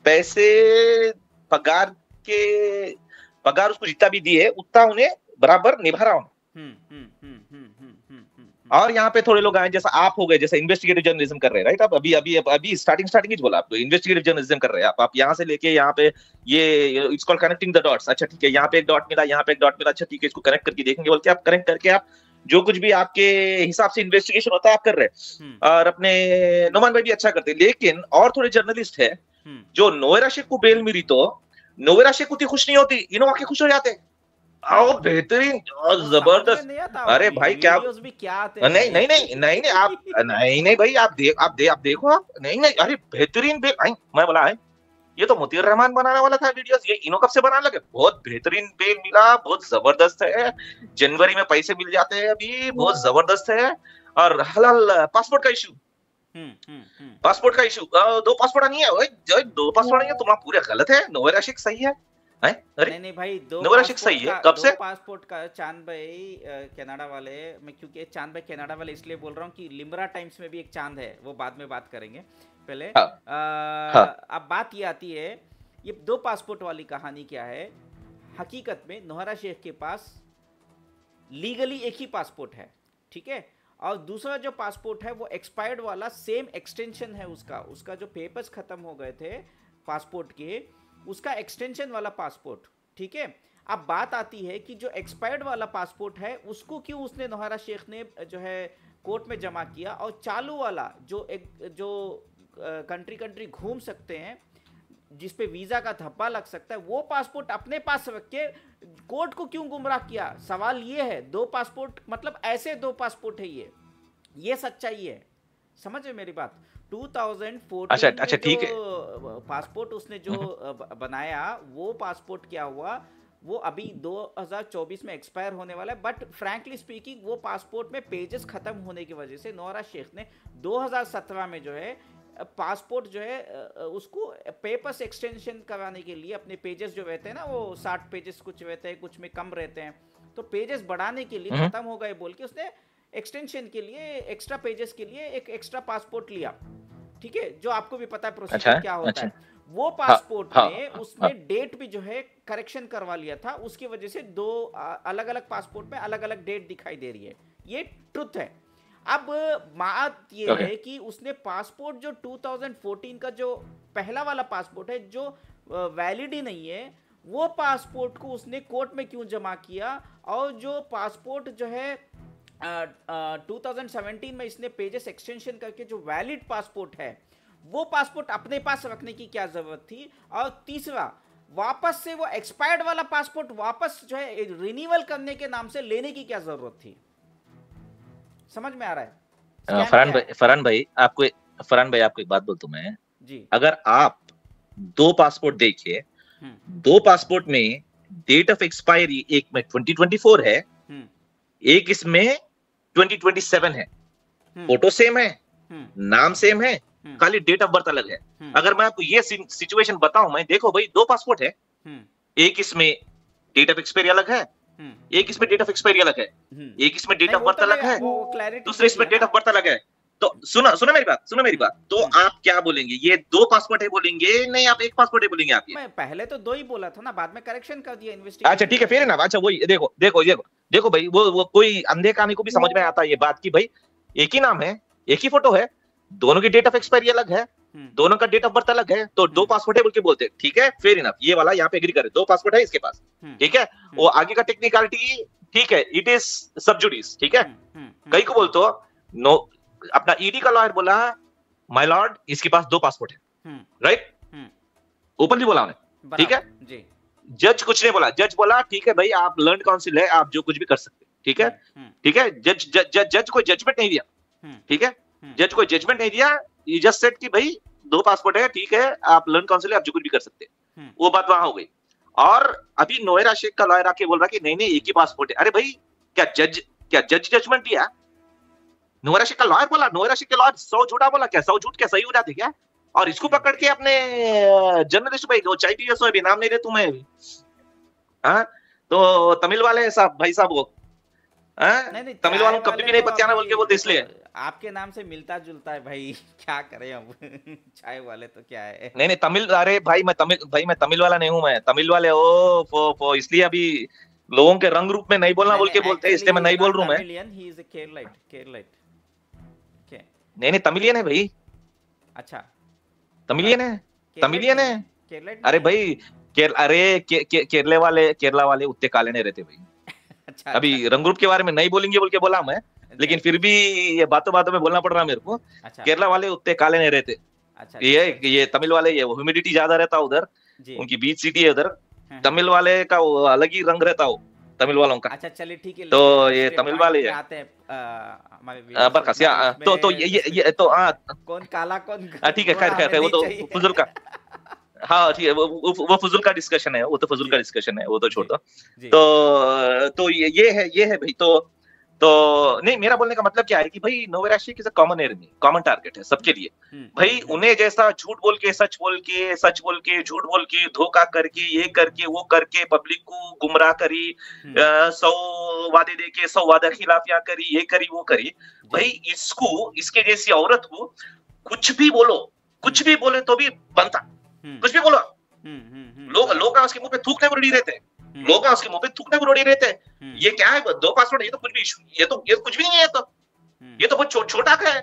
पैसे पगार उसको जितना भी दी है उतना उन्हें बराबर निभा रहा हूं। और यहाँ पे थोड़े लोग आए जैसा आप हो गए, जैसे इन्वेस्टिगेटिव जर्नलिज्म कर रहे हैं, राइट। आप अभी स्टार्टिंग ही बोला आपको, इन्वेस्टिगेटिव जर्नलिज्म कर रहे हैं आप यहाँ से लेके यहाँ पे, ये it's called connecting the dots. अच्छा ठीक है, यहाँ पे एक डॉट मिला, यहाँ पे एक डॉट मिला, अच्छा ठीक है इसको कनेक्ट करके देखेंगे बोल के आप कनेक्ट करके आप जो कुछ भी आपके हिसाब से इन्वेस्टिगेशन होता है आप कर रहे हैं। और अपने नोमान भाई भी अच्छा करते हैं, लेकिन और थोड़े जर्नलिस्ट है जो नोवेरा शेख को बेल मिली तो नोवेरा शेख उतनी खुश नहीं होती, इनोवा के खुश हो जाते। आओ बेहतरीन और जबरदस्त। अरे भाई क्या वीडियोस भी क्या आते हैं नहीं भाई। नहीं नहीं नहीं नहीं आप नहीं नहीं भाई आप देखो आप नहीं नहीं अरे बेहतरीन मैं बोला है ये तो मुतीर रहमान बनाने वाला था वीडियोस, ये इनो कब से बनाने लगे। बहुत बेहतरीन बेल मिला, बहुत जबरदस्त है। जनवरी में पैसे मिल जाते हैं अभी, बहुत जबरदस्त है। और हलाल पासपोर्ट का इशू, पासपोर्ट का इशू, दो पासपोर्ट नहीं है ओए, जो दो पासपोर्ट नहीं है तुम पूरे गलत है। नोवेल आशिक सही है, नहीं नहीं भाई, दो नोवेल आशिक सही है कब से? पासपोर्ट का चांद भाई कनाडा वाले, मैं क्योंकि चांद भाई कनाडा वाले इसलिए बोल रहा हूँ कि लिम्रा टाइम्स में भी एक चांद है, वो बाद में बात करेंगे पहले। अब बात ये आती है, ये दो पासपोर्ट वाली कहानी क्या है। हकीकत में नोहरा शेख के पास लीगली एक ही पासपोर्ट है, ठीक है, और दूसरा जो पासपोर्ट है वो एक्सपायर्ड वाला, सेम एक्सटेंशन है उसका जो पेपर्स खत्म हो गए थे पासपोर्ट के, उसका एक्सटेंशन वाला पासपोर्ट, ठीक है। अब बात आती है कि जो एक्सपायर्ड वाला पासपोर्ट है उसको क्यों उसने नोहरा शेख ने जो है कोर्ट में जमा किया, और चालू वाला जो कंट्री घूम सकते हैं, जिस पे वीजा का धब्बा लग सकता है, वो पासपोर्ट अपने पास रख के कोर्ट को क्यों गुमराह किया। सवाल ये है, दो पासपोर्ट मतलब ऐसे दो पासपोर्ट है, ये सच्चाई है, समझ रहे मेरी बात। 2014 अच्छा ठीक है, पासपोर्ट उसने जो बनाया, वो पासपोर्ट क्या हुआ, वो अभी 2024 में एक्सपायर होने वाला है। बट फ्रैंकली स्पीकिंग वो पासपोर्ट में पेजेस खत्म होने की वजह से नोहरा शेख ने 2017 में जो है पासपोर्ट जो है उसको पेपर्स एक्सटेंशन कराने के लिए, अपने पेजेस जो रहते हैं ना, वो 60 पेजेस कुछ रहते हैं, कुछ में कम रहते हैं, तो पेजेस बढ़ाने के लिए खत्म हो गए बोल के उसने एक्सटेंशन के लिए, एक्स्ट्रा पेजेस के लिए एक एक्स्ट्रा पासपोर्ट लिया, ठीक है, जो आपको भी पता है प्रोसीजर क्या होता है। वो पासपोर्ट में उसने डेट भी जो है करेक्शन करवा लिया था, उसकी वजह से दो अलग अलग पासपोर्ट में अलग अलग डेट दिखाई दे रही है, ये ट्रुथ है। अब बात ये है कि उसने पासपोर्ट जो 2014 का जो पहला वाला पासपोर्ट है, जो वैलिड ही नहीं है, वो पासपोर्ट को उसने कोर्ट में क्यों जमा किया, और जो पासपोर्ट जो है 2017 में इसने पेजेस एक्सटेंशन करके जो वैलिड पासपोर्ट है, वो पासपोर्ट अपने पास रखने की क्या जरूरत थी। और तीसरा, वापस से वो एक्सपायर्ड वाला पासपोर्ट वापस जो है रिन्यूअल करने के नाम से लेने की क्या जरूरत थी, समझ में आ रहा है? फरहान भाई आपको एक बात बोलता हूं मैं जी। अगर आप दो पासपोर्ट देखिए, दो पासपोर्ट में डेट ऑफ एक्सपायरी एक में 2024 है, एक इसमें 2027 है, फोटो सेम है, नाम सेम है, खाली डेट ऑफ बर्थ अलग है। अगर मैं आपको ये सिचुएशन बताऊं, मैं देखो भाई दो पासपोर्ट है, एक इसमें डेट ऑफ एक्सपायरी अलग है, एक इसमें डेट ऑफ एक्सपायरी अलग है, एक इसमें डेट ऑफ बर्थ अलग है, दूसरे इसमें डेट ऑफ बर्थ अलग है। तो सुनो मेरी बात, तो आप क्या बोलेंगे, ये दो पासपोर्ट है बोलेंगे, नहीं आप एक पासपोर्ट है बोलेंगे? आप ये मैं पहले तो दो ही बोला था ना, बाद में करेक्शन कर दिया इन्वेस्टिगेशन। अच्छा ठीक है, फिर ना, अच्छा वही देखो भाई, वो कोई अंधे कानी को भी समझ में आता है ये बात की भाई एक ही नाम है, एक ही फोटो है, दोनों की डेट ऑफ एक्सपायरी अलग है, दोनों का डेट ऑफ बर्थ अलग है, तो दो पासपोर्ट है बोल के बोलते हैं, ठीक है, फेयर इनफ, ये वाला यहाँ पे एग्री करे, दो पासपोर्ट है इसके पास, ठीक है। वो आगे का टेक्निकलिटी ठीक है, इट इज सब जुडिस, ठीक है। कई को बोलते हो नो, अपना ईडी का लॉयर बोला माय लॉर्ड इसके पास दो पासपोर्ट है, राइट, ओपनली बोला उन्हें, ठीक है। जज कुछ नहीं बोला, जज बोला ठीक है भाई आप लर्न काउंसिल है, आप जो कुछ भी कर सकते, ठीक है, ठीक है। जज कोई जजमेंट नहीं दिया, ठीक है, जज कोई जजमेंट नहीं दिया, ये जस्ट सेड कि भाई दो पासपोर्ट है, ठीक है, आप लर्न काउंसिल है, आप जो कुछ भी कर सकते हैं, वो बात वहां हो गई। और अभी नोएरा शेख का लॉयर आके बोल रहा कि नहीं एक ही पासपोर्ट है। अरे भाई क्या जज जजमेंट दिया? नोएरा शेख का लॉयर बोला, नोएरा शेख के लॉयर 100 झूठा बोला क्या? 100 झूठ क्या सही हो जाते क्या? और इसको पकड़ के अपने जर्नलिस्ट भाई, चाय पी अभी नाम नहीं दे तुम्हें, हाँ, तो तमिल वाले साहब भाई साहब वो नहीं, तमिल वालों कभी भी नहीं बतियाना बोल के बोलते, इसलिए आपके नाम से मिलता जुलता है भाई, क्या करें अब चाय वाले तो क्या है। नहीं तमिल, अरे भाई मैं तमिल वाला नहीं हूँ, मैं तमिल वाले ओ इसलिए अभी लोगों के रंग रूप में नहीं बोलना बोल के बोलते हैं, इसलिए मैं नहीं बोल रहा हूँ मैं। नहीं तमिलियन है भाई, अच्छा तमिलियन है, अरे भाई केरला वाले उतने काले नहीं रहते भाई। अच्छा, अभी रंग ग्रुप के बारे में नहीं बोलेंगे बोल के बोला मैं, लेकिन फिर भी ये बातों में बोलना पड़ रहा मेरे को। अच्छा, केरला वाले उतने काले नहीं रहते। अच्छा, ये तमिल वाले, ये ह्यूमिडिटी ज्यादा रहता उधर, उनकी बीच सिटी है उधर, तमिल वाले का अलग ही रंग रहता हो, तमिल वालों का। अच्छा चलिए ठीक है, तो ये तमिल वाले है आते हैं हमारे बरखा तो ये तो कौन काला कौन ठीक है, खैर वो तो फुजुल का, हाँ ठीक है, वो फुजुल का डिस्कशन है, वो तो फुजुल का डिस्कशन है, वो तो छोड़ दो। तो ये है भाई। तो नहीं, मेरा बोलने का मतलब क्या है कि भाई Nowhera Shaikh is a common enemy, common target है सबके लिए। भाई उन्हें जैसा झूठ बोल के सच बोल के झूठ बोल के धोखा करके ये करके वो करके पब्लिक को गुमराह करी, 100 वादे दे के 100 वादा खिलाफिया करी, ये करी वो करी। भाई इसको, इसके जैसी औरत को कुछ भी बोले तो भी बनता, कुछ भी बोलो, लोग उसके मुंह पे थूकने को रेडी रहते हैं, लोग उसके मुंह पे थूकने को रेडी रहते हैं। ये क्या है, 2 पासवर्ड, ये तो कुछ भी, ये तो कुछ भी नहीं है, ये तो बहुत छोटा का है।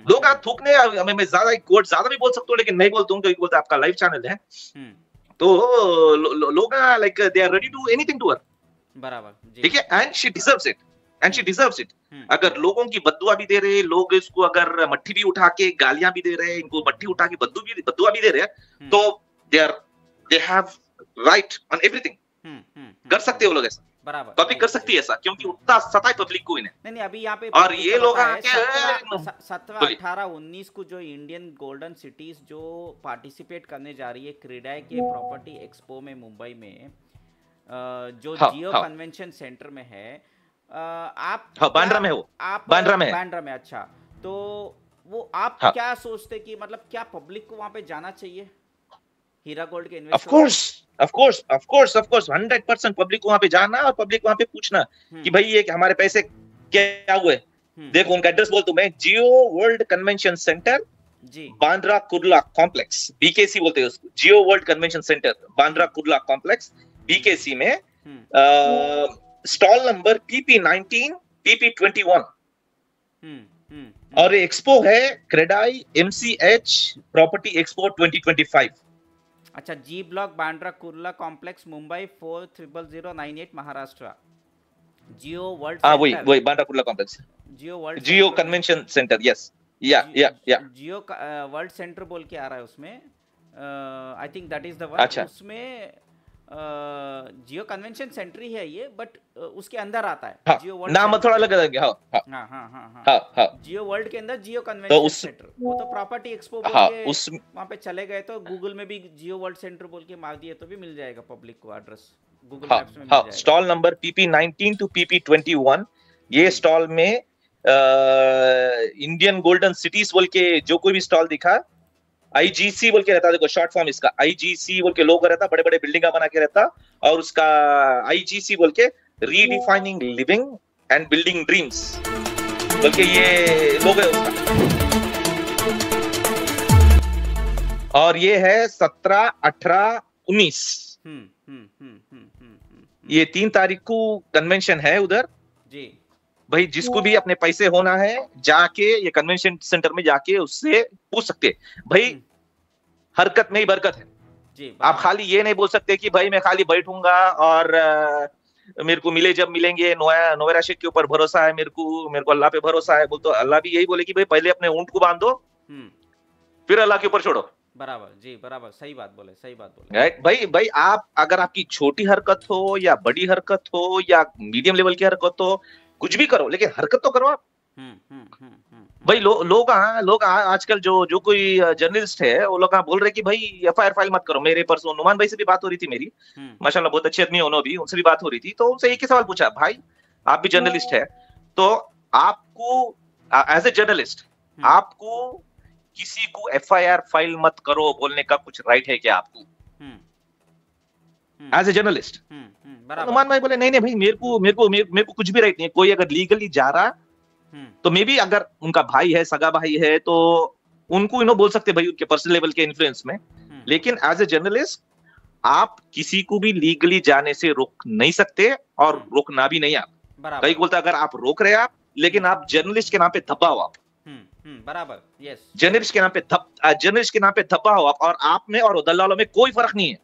लोग थूकने, मैं ज्यादा कोट ज्यादा भी बोल सकता हूँ, लेकिन नहीं बोलता हूँ क्योंकि बोलता आपका लाइव चैनल है। तो लोग like they are ready to anything to her, बराबर, ठीक है, एंड शी डिजर्व्स इट, अगर लोगों की बद्दुआ भी दे रहे, लोग इसको अगर मट्ठी भी उठा के गालियां भी दे रहे, इनको मट्ठी उठा के बद्दुआ भी दे रहे हैं, तो they have right on everything. कर सकते हो लोग ऐसा, बराबर, पब्लिक कर सकती है ऐसा, क्योंकि उतना सता है पब्लिक को इन्हें। नहीं अभी यहाँ पे और ये लोग 17, 18, 19 को जो इंडियन गोल्डन सिटीज जो पार्टिसिपेट करने जा रही है क्रीडाई के प्रॉपर्टी एक्सपो में मुंबई में, जो जियो कन्वेंशन सेंटर में है, आप बांद्रा में हो, आप बांद्रा में, अच्छा, तो वो आप क्या सोचते कि मतलब क्या पब्लिक को वहां पे जाना चाहिए हीरा गोल्ड के इन्वेस्टर? ऑफ कोर्स 100% पब्लिक को वहां पे जाना और पब्लिक वहां पे पूछना कि भाई ये हमारे पैसे क्या हुए। देखो उनका एड्रेस बोल दूं मैं, Jio world convention centre, Bandra Kurla complex, BKC बोलते हैं उसको, Jio world convention centre Bandra Kurla complex BKC में, स्टॉल नंबर PP19 PP21, और एक्सपो है क्रेडाई MCH प्रॉपर्टी एक्सपो 2025। अच्छा, जी ब्लॉक बांद्रा कुर्ला कॉम्प्लेक्स मुंबई 400098 महाराष्ट्र, जियो वर्ल्ड, वही बांद्रा कुर्ला कॉम्प्लेक्स, जियो कन्वेंशन सेंटर, यस, या जियो वर्ल्ड सेंटर बोल के आ रहा है उसमें, I think that is the one. उसमें जियो कन्वेंशन सेंटर ही है ये, बट उसके अंदर आता है जियो वर्ल्ड, नाम थोड़ा अलग है। हाँ, जियो वर्ल्ड के अंदर जियो कन्वेंशन सेंटर, वो तो प्रॉपर्टी एक्सपो बोल के वहां पे चले गए, तो गूगल में भी जियो वर्ल्ड सेंटर बोल के मार दिए तो भी मिल जाएगा पब्लिक को एड्रेस, गूगल मैप्स में मिल जाएगा। Stall number PP19 to PP21, ये स्टॉल में इंडियन गोल्डन सिटीज बोल के जो कोई भी स्टॉल दिखा, IGC बोल के रहता, देखो शॉर्ट फॉर्म इसका IGC बोल के लोगो रहता, बड़े बड़े बिल्डिंग बना के रहता, और उसका IGC बोल के redefining living and building dreams बोल के ये लोगो है उसका, और ये है 17, 18, 19, ये 3 तारीख को कन्वेंशन है उधर जी। भाई जिसको भी अपने पैसे होना है जाके ये कन्वेंशन सेंटर में जाके उससे पूछ सकते। भाई हरकत में ही बरकत है जी, आप खाली ये नहीं बोल सकते कि भाई मैं खाली बैठूंगा और मेरे को मिले जब मिलेंगे, नोवेरा शेख के ऊपर भरोसा है मेरे को अल्लाह पे भरोसा है, बोल तो अल्लाह भी यही बोले कि भाई पहले अपने ऊंट को बांध दो फिर अल्लाह के ऊपर छोड़ो। बराबर जी, बराबर, सही बात बोले। भाई आप अगर आपकी छोटी हरकत हो या बड़ी हरकत हो या मीडियम लेवल की हरकत हो, कुछ भी करो लेकिन हरकत तो करो आप। भाई लोग आजकल जो कोई जर्नलिस्ट है वो लोग बोल रहे कि भाई FIR फाइल मत करो। मेरे परसों नुमान भाई से भी बात हो रही थी मेरी, माशाल्लाह बहुत अच्छे आदमी उन्होंने भी, उनसे भी बात हो रही थी, तो उनसे एक ही सवाल पूछा, भाई आप भी जर्नलिस्ट है तो आपको एज ए जर्नलिस्ट आपको किसी को FIR फाइल मत करो बोलने का कुछ राइट है क्या आपको एज ए जर्नलिस्ट? नुमान भाई बोले नहीं भाई मेरे को कुछ भी राइट नहीं है। कोई अगर लीगली जा रहा तो मे बी अगर उनका भाई है, सगा भाई है, तो उनको बोल सकते भाई उनके पर्सनल लेवल के इन्फ्लुएंस में, लेकिन एज ए जर्नलिस्ट आप किसी को भी लीगली जाने से रोक नहीं सकते और रोकना भी नहीं। आप कई बोलता अगर आप रोक रहे आप, लेकिन आप जर्नलिस्ट के नाम पे धब्बा हो, आप बराबर, यस, जर्नलिस्ट के नाम पे धब्बा हो आप, और आप में और दलालों में कोई फर्क नहीं है।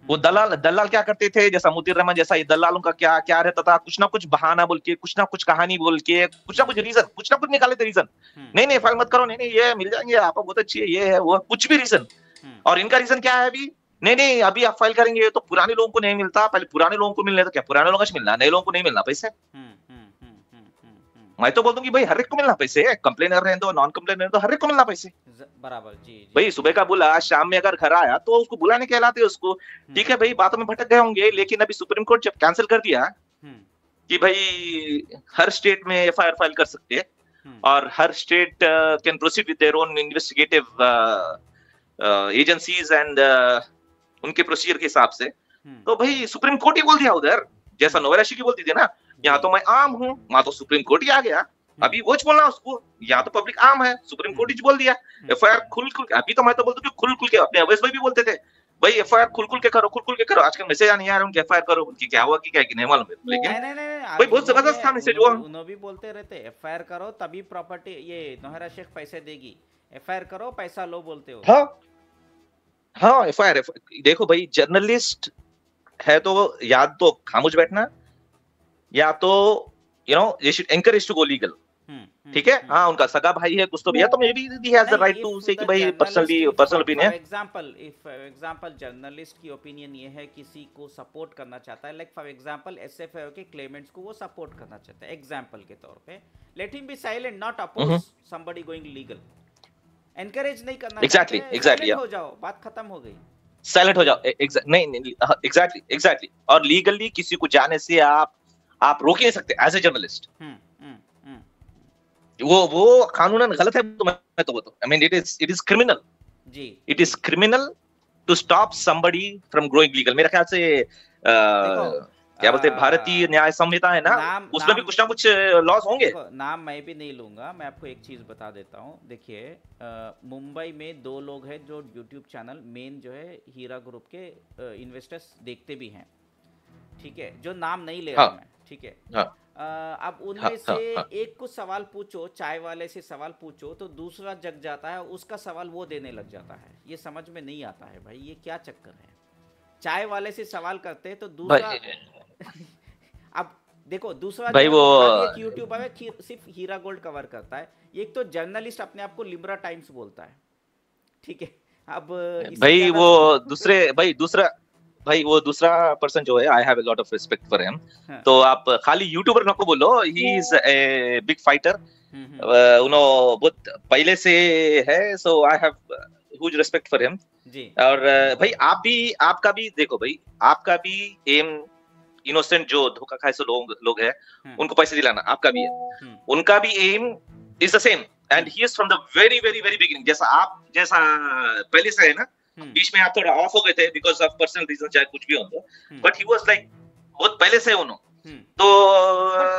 वो दलाल क्या करते थे, जैसा मुतीर रहमान जैसा, ये दलालों का क्या रहता था, कुछ ना कुछ बहाना बोल के, कुछ ना कुछ कहानी बोल के, कुछ ना कुछ रीजन, कुछ ना कुछ निकाले थे रीजन, नहीं फाइल मत करो, नहीं ये मिल जाएंगे, आपको बहुत अच्छी है, ये है वो, कुछ भी रीजन। और इनका रीजन क्या है अभी, नहीं नहीं, अभी आप फाइल करेंगे तो पुराने लोगों को नहीं मिलता, पहले पुराने लोगों को मिलने तो क्या पुराने लोगों को मिलना, नए लोगों को नहीं मिलना पैसे। मैं तो बोल दूंगी भाई हर एक को मिलना पैसे, कंप्लेनर रहे तो नॉन कंप्लेनर तो हर एक को मिलना पैसे। बराबर, जी जी। भाई सुबह का बुला, शाम में अगर घर आया तो उसको बुलाने कहलाते उसको। ठीक है भाई, बातों में भटक गए होंगे, लेकिन अभी सुप्रीम कोर्ट जब कैंसिल कर दिया कि भाई हर स्टेट में एफआईआर फाइल कर सकते हैं और हर state can proceed with their own investigative agencies and उनके प्रोसीजर के हिसाब से, तो भाई सुप्रीम कोर्ट ही बोल दिया उधर, जैसा नोवेरा की बोलती थी ना, यहाँ तो मैं आम हूँ, वहां तो सुप्रीम कोर्ट ही आ गया। अभी वो बोलना उसको, यहाँ तो पब्लिक आम है, सुप्रीम कोर्ट ही बोल दिया। एफआईआर खुल खुल, अभी तो मैं तो बोलता हूँ खुल खुल के, अपने अवैस भाई भी बोलते थे भाई एफआईआर खुल खुल के करो, खुल खुल के करो। आजकल मैसेज नहीं आ रहे उनके एफआईआर करो, उनकी क्या हुआ कि क्या नहीं मालूम है, लेकिन भाई बहुत जबरदस्त था मैसेज वो। उन्होंने भी बोलते रहते एफआईआर करो तभी प्रॉपर्टी, ये नोहेरा शेख पैसे देगी, एफआईआर करो पैसा लो बोलते हो। हाँ हाँ, एफआईआर देखो भाई, जर्नलिस्ट है तो या तो खामोश बैठना, या तो they should encourage to go legal. ठीक है, हाँ उनका सगा भाई है कुछ तो भी है, तो maybe he has the right to say कि भाई पर्सनल ओपिनियन। एग्जांपल जर्नलिस्ट की ओपिनियन ये है, किसी को सपोर्ट करना चाहता है, लाइक फॉर एग्जांपल एसएफआई के क्लेमेंट्स को वो सपोर्ट करना चाहता है एग्जांपल के तौर पे, let him be silent, not oppose somebody going legal. Encourage नहीं करना, एग्जैक्टली हो जाओ, बात खत्म हो गई, साइलेंट हो जाओ। नहीं, एग्जैक्टली। और लीगली किसी को जाने से आप रोक नहीं सकते एज ए जर्नलिस्ट। वो कानूनन गलत है, तो मैं तो बोलता हूं, I mean it is criminal जी, it is criminal to stop somebody from growing legal. मेरे ख्याल से क्या बोलते हैं, भारतीय न्याय संहिता है ना, उसमें भी कुछ ना कुछ लॉस होंगे। नाम मैं भी नहीं लूंगा, मैं आपको एक चीज बता देता हूँ। देखिए मुंबई में 2 लोग हैं जो यूट्यूब चैनल मेन जो है हीरा ग्रुप के इन्वेस्टर्स देखते भी हैं, ठीक है, जो नाम नहीं ले रहा मैं, ठीक है। अब उनमें से एक को सवाल पूछो, चाय वाले से सवाल पूछो तो दूसरा जग जाता है, उसका सवाल वो देने लग जाता है। ये समझ में नहीं आता है भाई, ये क्या चक्कर है। चाय वाले से सवाल करते हैं तो दूसरा अब देखो दूसरा भाई वो एक यूट्यूबर है सिर्फ हीरा गोल्ड कवर करता है, एक तो जर्नलिस्ट अपने आप को लिब्रा टाइम्स बोलता है, ठीक है। अब भाई वो दूसरा पर्सन जो है, I have a lot of respect for him. तो आप खाली यूट्यूबर नको बोलो, he is a big fighter, बहुत पहले से है, so I have huge respect for him जी। और भाई आपका भी देखो भाई, आपका भी एम इनोसेंट जो धोखा खाए से लोग हैं उनको पैसे दिलाना, आपका भी है, उनका भी aim is the same, and he is from the very very very beginning, जैसा पहले से है ना, बीच में आप थोड़ा ऑफ हो गए थे बिकॉज ऑफ पर्सनल रीजन, चाहे कुछ भी हो, बट ही वाज लाइक बहुत पहले से उन्होंने। तो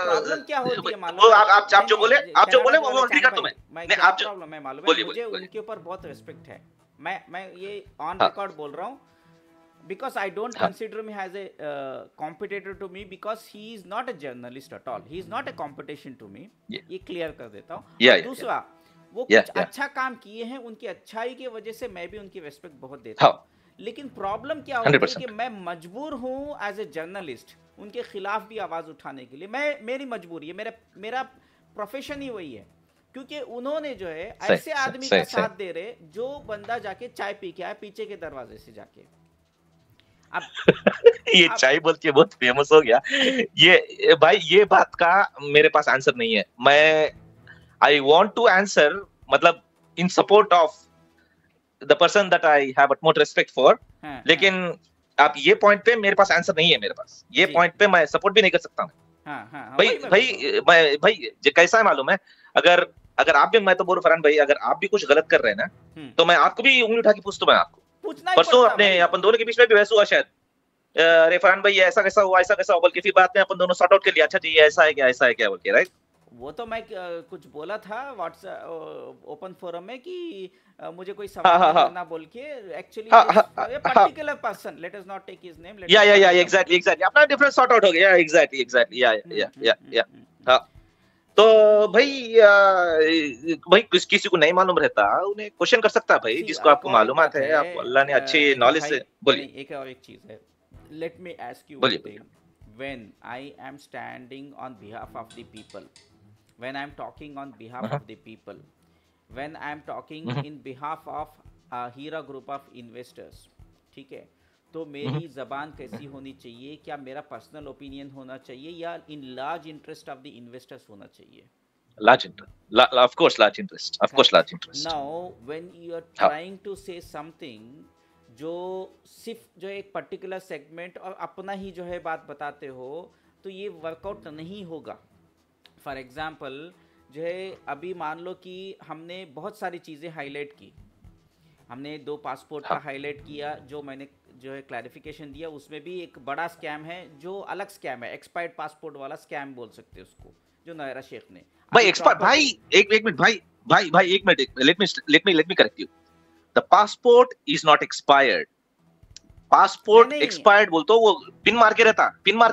प्रॉब्लम क्या होती है मालूम है, आप जो बोले वो एग्री करता हूं मैं आप प्रॉब्लम है मालूम है मुझे, उनके ऊपर बहुत रिस्पेक्ट है, मैं ये ऑन रिकॉर्ड बोल रहा हूँ, because I don't consider him as a competitor to me, because he is not a journalist at all, he is not a competition to me, ये क्लियर कर देता हूँ। दूसरा वो कुछ अच्छा काम किए हैं, उनकी अच्छाई की वजह से मैं भी उनकी रिस्पेक्ट बहुत देता हूँ, लेकिन प्रॉब्लम क्या होती है कि मैं मजबूर हूँ एज ए जर्नलिस्ट उनके खिलाफ भी आवाज उठाने के लिए, मेरी मजबूरी है, मेरा प्रोफेशन ही वही है, क्योंकि उन्होंने जो है ऐसे आदमी का साथ दे रहे जो बंदा जाके चाय पी के आया पीछे के दरवाजे से जाके। अब ये चाय बोल के बहुत फेमस हो गया ये भाई, ये बात का मेरे पास आंसर नहीं है। मैं आई वांट टू आंसर, मतलब इन support of the person that I have utmost respect for, लेकिन आप ये पॉइंट पे मेरे पास आंसर नहीं है, मेरे पास ये पॉइंट पे मैं सपोर्ट भी नहीं कर सकता हूँ। भाई कैसा है मालूम है, अगर आप भी, मैं तो बोल फरहान भाई, अगर आप भी कुछ गलत कर रहे हैं ना, तो मैं आपको भी उंगली उठा के पूछता हूं, मैं आपको परसों अपन दोनों के बीच में भी वैसा हुआ शायद, अरे फरहान भाई ऐसा कैसा हुआ, ऐसा कैसा हुआ, बल्कि फिर बाद में अपन दोनों सॉर्ट आउट कर लिया, अच्छा जी ऐसा है क्या बोल के, राइट। वो तो मैं कुछ बोला था व्हाट्सएप ओपन फोरम में कि मुझे कोई सवाल करना बोल के, एक्चुअली ये particular person, let us not take his name, या एग्जैक्टली अपना डिफरेंस सॉर्ट आउट हो गया, एग्जैक्टली या तो भाई किसी को नहीं मालूम रहता, उन्हें क्वेश्चन कर सकता है भाई, जिसको आपको मालूमात है, आपको अल्लाह ने अच्छी नॉलेज से। बोलिए। एक चीज है, let me ask you one thing, when I am standing on behalf of the people, when I am talking on behalf of the people, when I am talking in behalf of Hira group of investors, ठीक है, तो मेरी ज़बान कैसी होनी चाहिए, क्या मेरा पर्सनल ओपिनियन होना चाहिए या in large interest of the investors होना चाहिए? Large interest. Of course, large interest. Of course, correct. large interest. Now when you are हाँ, ट्राइंग टू से समथिंग जो सिर्फ जो एक पर्टिकुलर सेगमेंट और अपना ही जो है बात बताते हो, तो ये वर्कआउट नहीं होगा। फॉर एग्जांपल जो है अभी मान लो कि हमने बहुत सारी चीज़ें हाईलाइट की, हमने 2 पासपोर्ट का हाँ, हाईलाइट किया, जो मैंने जो है क्लैरिफिकेशन दिया, उसमें भी एक बड़ा स्कैम है जो अलग स्कैम है, एक्सपायर्ड पासपोर्ट वाला स्कैम बोल सकते हैं उसको, जो नयरा शेख ने भाई अभी एक्सपर्ट प्रॉपर। भाई, एक मिनट भाई, भाई एक minute, let me correct you. The passport is not expired. नहीं पासपोर्ट नहीं। एक्सपायर्ड बोलते वो पिन मार के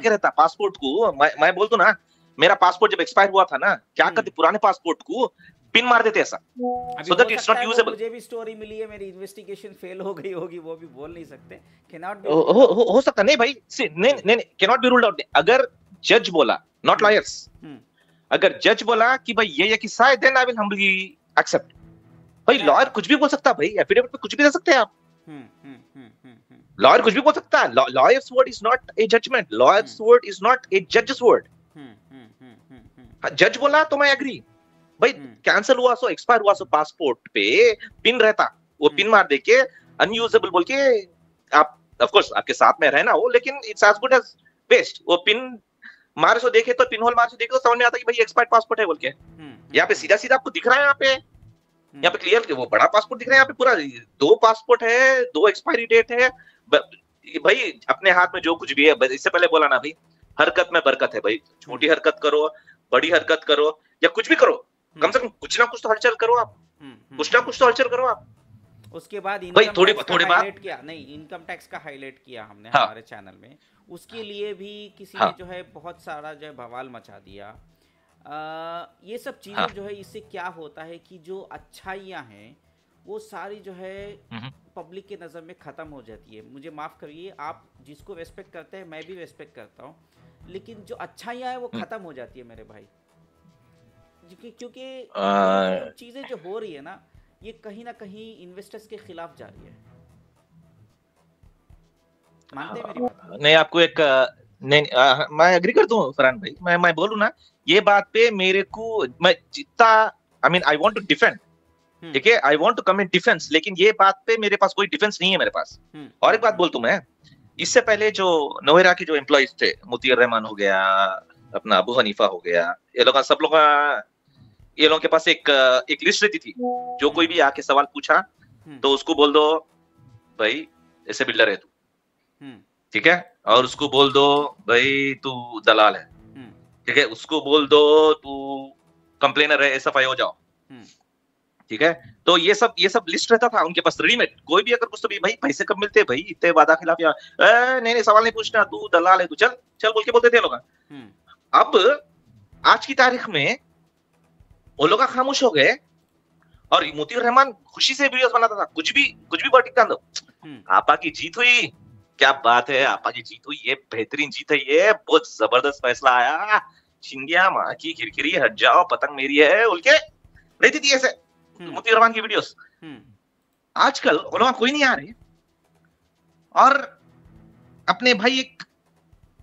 रहता पासपोर्ट को। मैं बोलता ना, मेरा पासपोर्ट जब एक्सपायर हुआ था ना, क्या करते पुराने पासपोर्ट को पिन मार देते ऐसा, अभी सो हो दैट इट्स सकता नॉट है वो, यूजेबल। मुझे भी स्टोरी मिली है, मेरी इन्वेस्टिगेशन फेल हो गई होगी, वो भी बोल नहीं सकते, can not be ruled out. हो सकता नहीं भाई, नहीं जी। नहीं, can not be ruled out. अगर जज बोला, नॉट हम्म लॉयर्स, हम्म अगर जज बोला कि भाई ये किस्सा है, then I will humbly accept. भाई क्या? लॉयर कुछ भी बोल सकता है भाई, एफिडेविट पे कुछ भी दे सकते हैं आप। हम्म। लॉयर कुछ भी बोल सकता है। Lawyers word is not a judgement, lawyers word is not a जजस वर्ड। जज बोला तो मैं एग्री भाई। कैंसिल हुआ सो, एक्सपायर हुआ सो, पासपोर्ट पे पिन रहता, वो पिन मार दे के अनयूजेबल बोल के आप, ऑफ कोर्स आपके साथ में रहना हो, लेकिन it's as good as waste. वो पिन मारे सो देखे तो, पिन होल मारे सो देखे तो समझ में आता कि भाई एक्सपायर्ड पासपोर्ट है बोल के। यहाँ पे सीधा सीधा आपको दिख रहा है, यहाँ पे क्लियर वो बड़ा पासपोर्ट दिख रहा है, यहाँ पे पूरा 2 पासपोर्ट है, 2 एक्सपायरी डेट है। भाई अपने हाथ में जो कुछ भी है, इससे पहले बोला ना भाई, हरकत में बरकत है भाई। छोटी हरकत करो, बड़ी हरकत करो, या कुछ भी करो, कम से कम कुछ ना कुछ तो हलचल करो आप, कुछ ना कुछ तो हलचल करो आप। उसके बाद भाई इनकम थोड़ी टैक्स का थोड़ी बात, हाईलाइट किया, नहीं इनकम टैक्स का हाईलाइट किया हमने हाँ, हमारे चैनल में, उसके लिए भी किसी हाँ, ने जो है बहुत सारा जो है बवाल मचा दिया। ये सब चीज़ें हाँ, जो है, इससे क्या होता है कि जो अच्छाइयाँ हैं वो सारी जो है पब्लिक के नज़र में ख़त्म हो जाती है। मुझे माफ़ करिए, आप जिसको रेस्पेक्ट करते हैं, मैं भी रेस्पेक्ट करता हूँ, लेकिन जो अच्छाइयाँ हैं वो ख़त्म हो जाती है मेरे भाई। क्योंकि ये जो चीज़ें जो हो रही है ना, ये कहीं ना कहीं इन्वेस्टर्स के खिलाफ जा रही है। मानते हैं मेरी बात? नहीं आपको एक नहीं, मैं एग्री करता हूँ फरहान भाई। मैं बोलूँ ना, ये बात पे मेरे को, मैं जितना I mean I want to defend, ठीक है, I want to come in defence, लेकिन ये बात पे मेरे पास कोई डिफेंस नहीं है मेरे पास। और एक बात बोलता हूँ मैं, इससे पहले जो नोएरा के जो एम्प्लॉइज थे, मुतीर रहमान हो गया, अपना अबू हनीफा हो गया, ये लोग सब लोग, ये लोगों के पास एक लिस्ट रहती थी। जो कोई भी आके सवाल पूछा तो उसको बोल दो भाई ऐसे बिल्डर है तू, ठीक है, और उसको बोल दो भाई तू दलाल है, ठीक है, उसको बोल दो तू कंप्लेनर है, एसएफआई हो जाओ, ठीक है। तो ये सब लिस्ट रहता था उनके पास रेडीमेड। कोई भी अगर कुछ तो भी भाई पैसे कब मिलते हैं भाई, इतने वादा खिलाफ, या नहीं सवाल नहीं पूछना, तू दलाल है, तू चल चल बोल के बोलते थे लोग। अब आज की तारीख में वो लोग खामोश हो गए, और मुतीर रहमान खुशी से वीडियोस बनाता था, कुछ भी वर्डिक डाल दो, आपा की जीत हुई, क्या बात है, आपा की जीत हुई, ये बेहतरीन जीत है, ये बहुत जबरदस्त फैसला आया, चिंगिया माँ की खिरखिरी हट जाओ, पतंग मेरी है, बोल के रहती थी ऐसे मुतीर रहमान की वीडियोस। आजकल वो लोग कोई नहीं आ रहे, और अपने भाई एक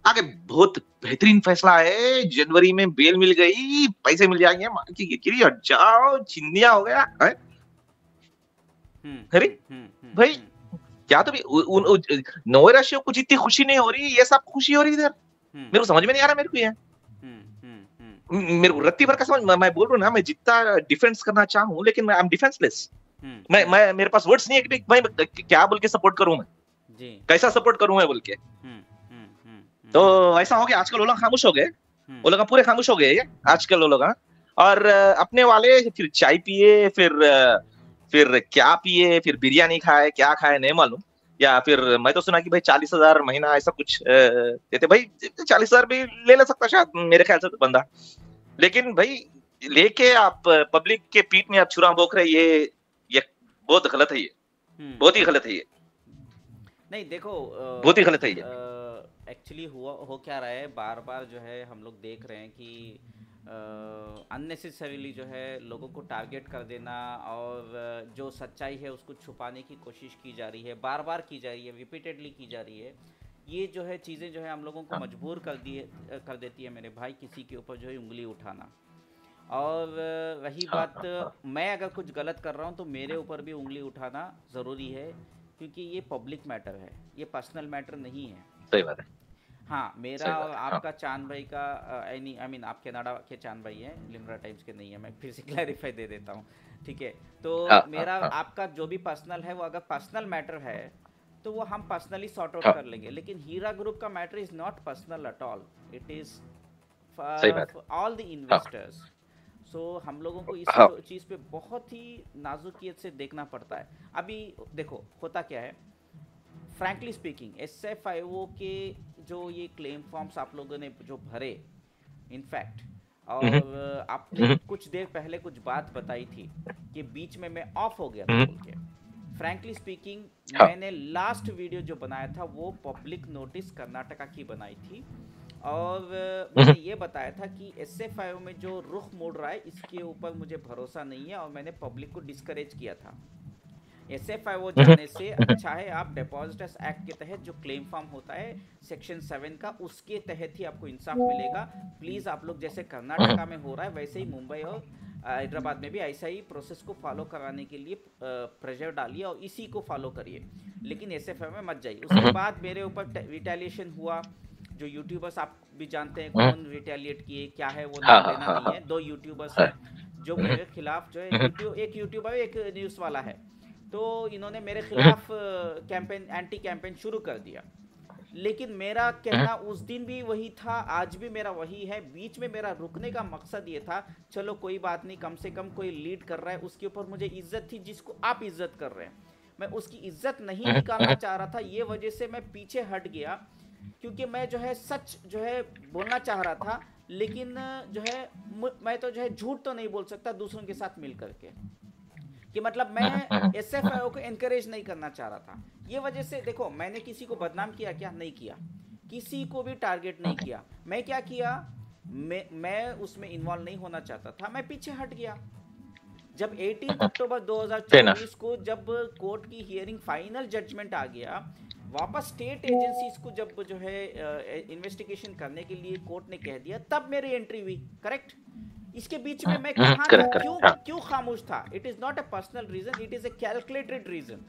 आगे बहुत बेहतरीन फैसला है, जनवरी में बेल मिल गई, पैसे मिल जाएंगे, माँ की खिरखिरी हट जाओ, चिंदिया हो गया है। अरे भाई क्या, तो भी नोएरा शेख को जितनी खुशी नहीं हो रही, ये सब खुशी हो रही इधर, मेरे को समझ में नहीं आ रहा। मेरे को ये मेरे को रत्ती भर का समझ, मैं बोल रहा हूँ ना, मैं जितना डिफेंस करना चाहूँ, लेकिन मैं आई एम डिफेंसलेस। मैं मेरे पास वर्ड्स नहीं है कि मैं क्या बोल के सपोर्ट करूं, मैं कैसा सपोर्ट करूं मैं बोल के। तो ऐसा हो गया, आजकल वो लोग खामोश हो गए, वो लोग पूरे खामोश हो गए आजकल वो लोग। और अपने वाले फिर चाय पिए, फिर क्या पिए, फिर बिरयानी खाए, क्या खाए नहीं मालूम, या फिर मैं तो सुना कि भाई 40,000 महीना ऐसा कुछ देते। भाई 40,000 भी ले सकता शायद मेरे ख्याल से तो बंदा, लेकिन भाई लेके आप पब्लिक के पीठ में आप छुरा भोंक रहे, ये बहुत गलत है, ये बहुत ही गलत है, ये नहीं देखो बहुत ही गलत है ये। एक्चुअली हो क्या रहा है, बार बार जो है हम लोग देख रहे हैं कि अननेसेसरीली जो है लोगों को टारगेट कर देना और जो सच्चाई है उसको छुपाने की कोशिश की जा रही है, बार बार की जा रही है, रिपीटेडली की जा रही है। ये जो है चीज़ें जो है हम लोगों को मजबूर कर देती है मेरे भाई, किसी के ऊपर जो है उंगली उठाना। और रही बात, मैं अगर कुछ गलत कर रहा हूँ तो मेरे ऊपर भी उंगली उठाना ज़रूरी है, क्योंकि ये पब्लिक मैटर है, ये पर्सनल मैटर नहीं है। सही बात है। हाँ, मेरा और आपका चांद भाई का आई मीन आप कनाडा के चांद भाई हैं, लिम्रा टाइम्स के नहीं है, मैं फिर से क्लैरिफाई दे देता हूँ, ठीक है। तो मेरा आपका जो भी पर्सनल है वो अगर पर्सनल मैटर है तो वो हम पर्सनली सॉर्ट आउट कर लेंगे, लेकिन हीरा ग्रुप का matter is not personal at all, it is for all the investors. So हम लोगों को इस चीज़ पे बहुत ही नाजुकियत से देखना पड़ता है। अभी देखो होता क्या है, फ्रैंकली स्पीकिंग SFIO के जो ये क्लेम फॉर्म्स आप लोगों ने जो भरे, इनफैक्ट, और आपने कुछ देर पहले कुछ बात बताई थी कि बीच में मैं ऑफ हो गया था बोल के। फ्रैंकली स्पीकिंग मैंने लास्ट वीडियो जो बनाया था वो पब्लिक नोटिस कर्नाटका की बनाई थी, और मैंने ये बताया था कि SFIO में जो रुख मोड़ रहा है इसके ऊपर मुझे भरोसा नहीं है, और मैंने पब्लिक को डिस्करेज किया था। SFIO जाने से अच्छा है आप डिपॉजिटर्स एक्ट के तहत जो क्लेम फॉर्म होता है सेक्शन 7 का, उसके तहत ही आपको इंसाफ मिलेगा। प्लीज़ आप लोग जैसे कर्नाटका में हो रहा है वैसे ही मुंबई और हैदराबाद में भी ऐसा ही प्रोसेस को फॉलो कराने के लिए प्रेशर डालिए और इसी को फॉलो करिए, लेकिन SFIO में मत जाइए। उसके बाद मेरे ऊपर रिटेलिएशन हुआ, जो यूट्यूबर्स आप भी जानते हैं कौन रिटेलिएट किए, क्या है वो नाम लेना नहीं है, 2 यूट्यूबर्स हैं जो मेरे खिलाफ जो है, एक यूट्यूबर एक न्यूज़ वाला है, तो इन्होंने मेरे खिलाफ कैंपेन, एंटी कैंपेन शुरू कर दिया। लेकिन मेरा कहना उस दिन भी वही था, आज भी मेरा वही है। बीच में मेरा रुकने का मकसद ये था, चलो कोई बात नहीं, कम से कम कोई लीड कर रहा है उसके ऊपर मुझे इज्जत थी, जिसको आप इज्जत कर रहे हैं मैं उसकी इज्जत नहीं निकालना चाह रहा था, ये वजह से मैं पीछे हट गया, क्योंकि मैं जो है सच जो है बोलना चाह रहा था, लेकिन जो है मैं तो जो है झूठ तो नहीं बोल सकता दूसरों के साथ मिल करके, कि मतलब मैं SFIO को एनकरेज नहीं करना चाह रहा था। ये वजह से देखो, मैंने किसी को बदनाम किया क्या? नहीं किया, किसी को भी टारगेट नहीं किया। मैं क्या किया, मैं उसमें इन्वॉल्व नहीं होना चाहता था, मैं पीछे हट गया। जब 18 अक्टूबर 2024 को जब कोर्ट की हियरिंग फाइनल जजमेंट आ गया, वापस स्टेट एजेंसीज को जब जो है इन्वेस्टिगेशन करने के लिए कोर्ट ने कह दिया, तब मेरी एंट्री हुई, करेक्ट। इसके बीच में मैं कहाँ था, क्यों खामोश था? It is not a personal reason, it is a calculated reason.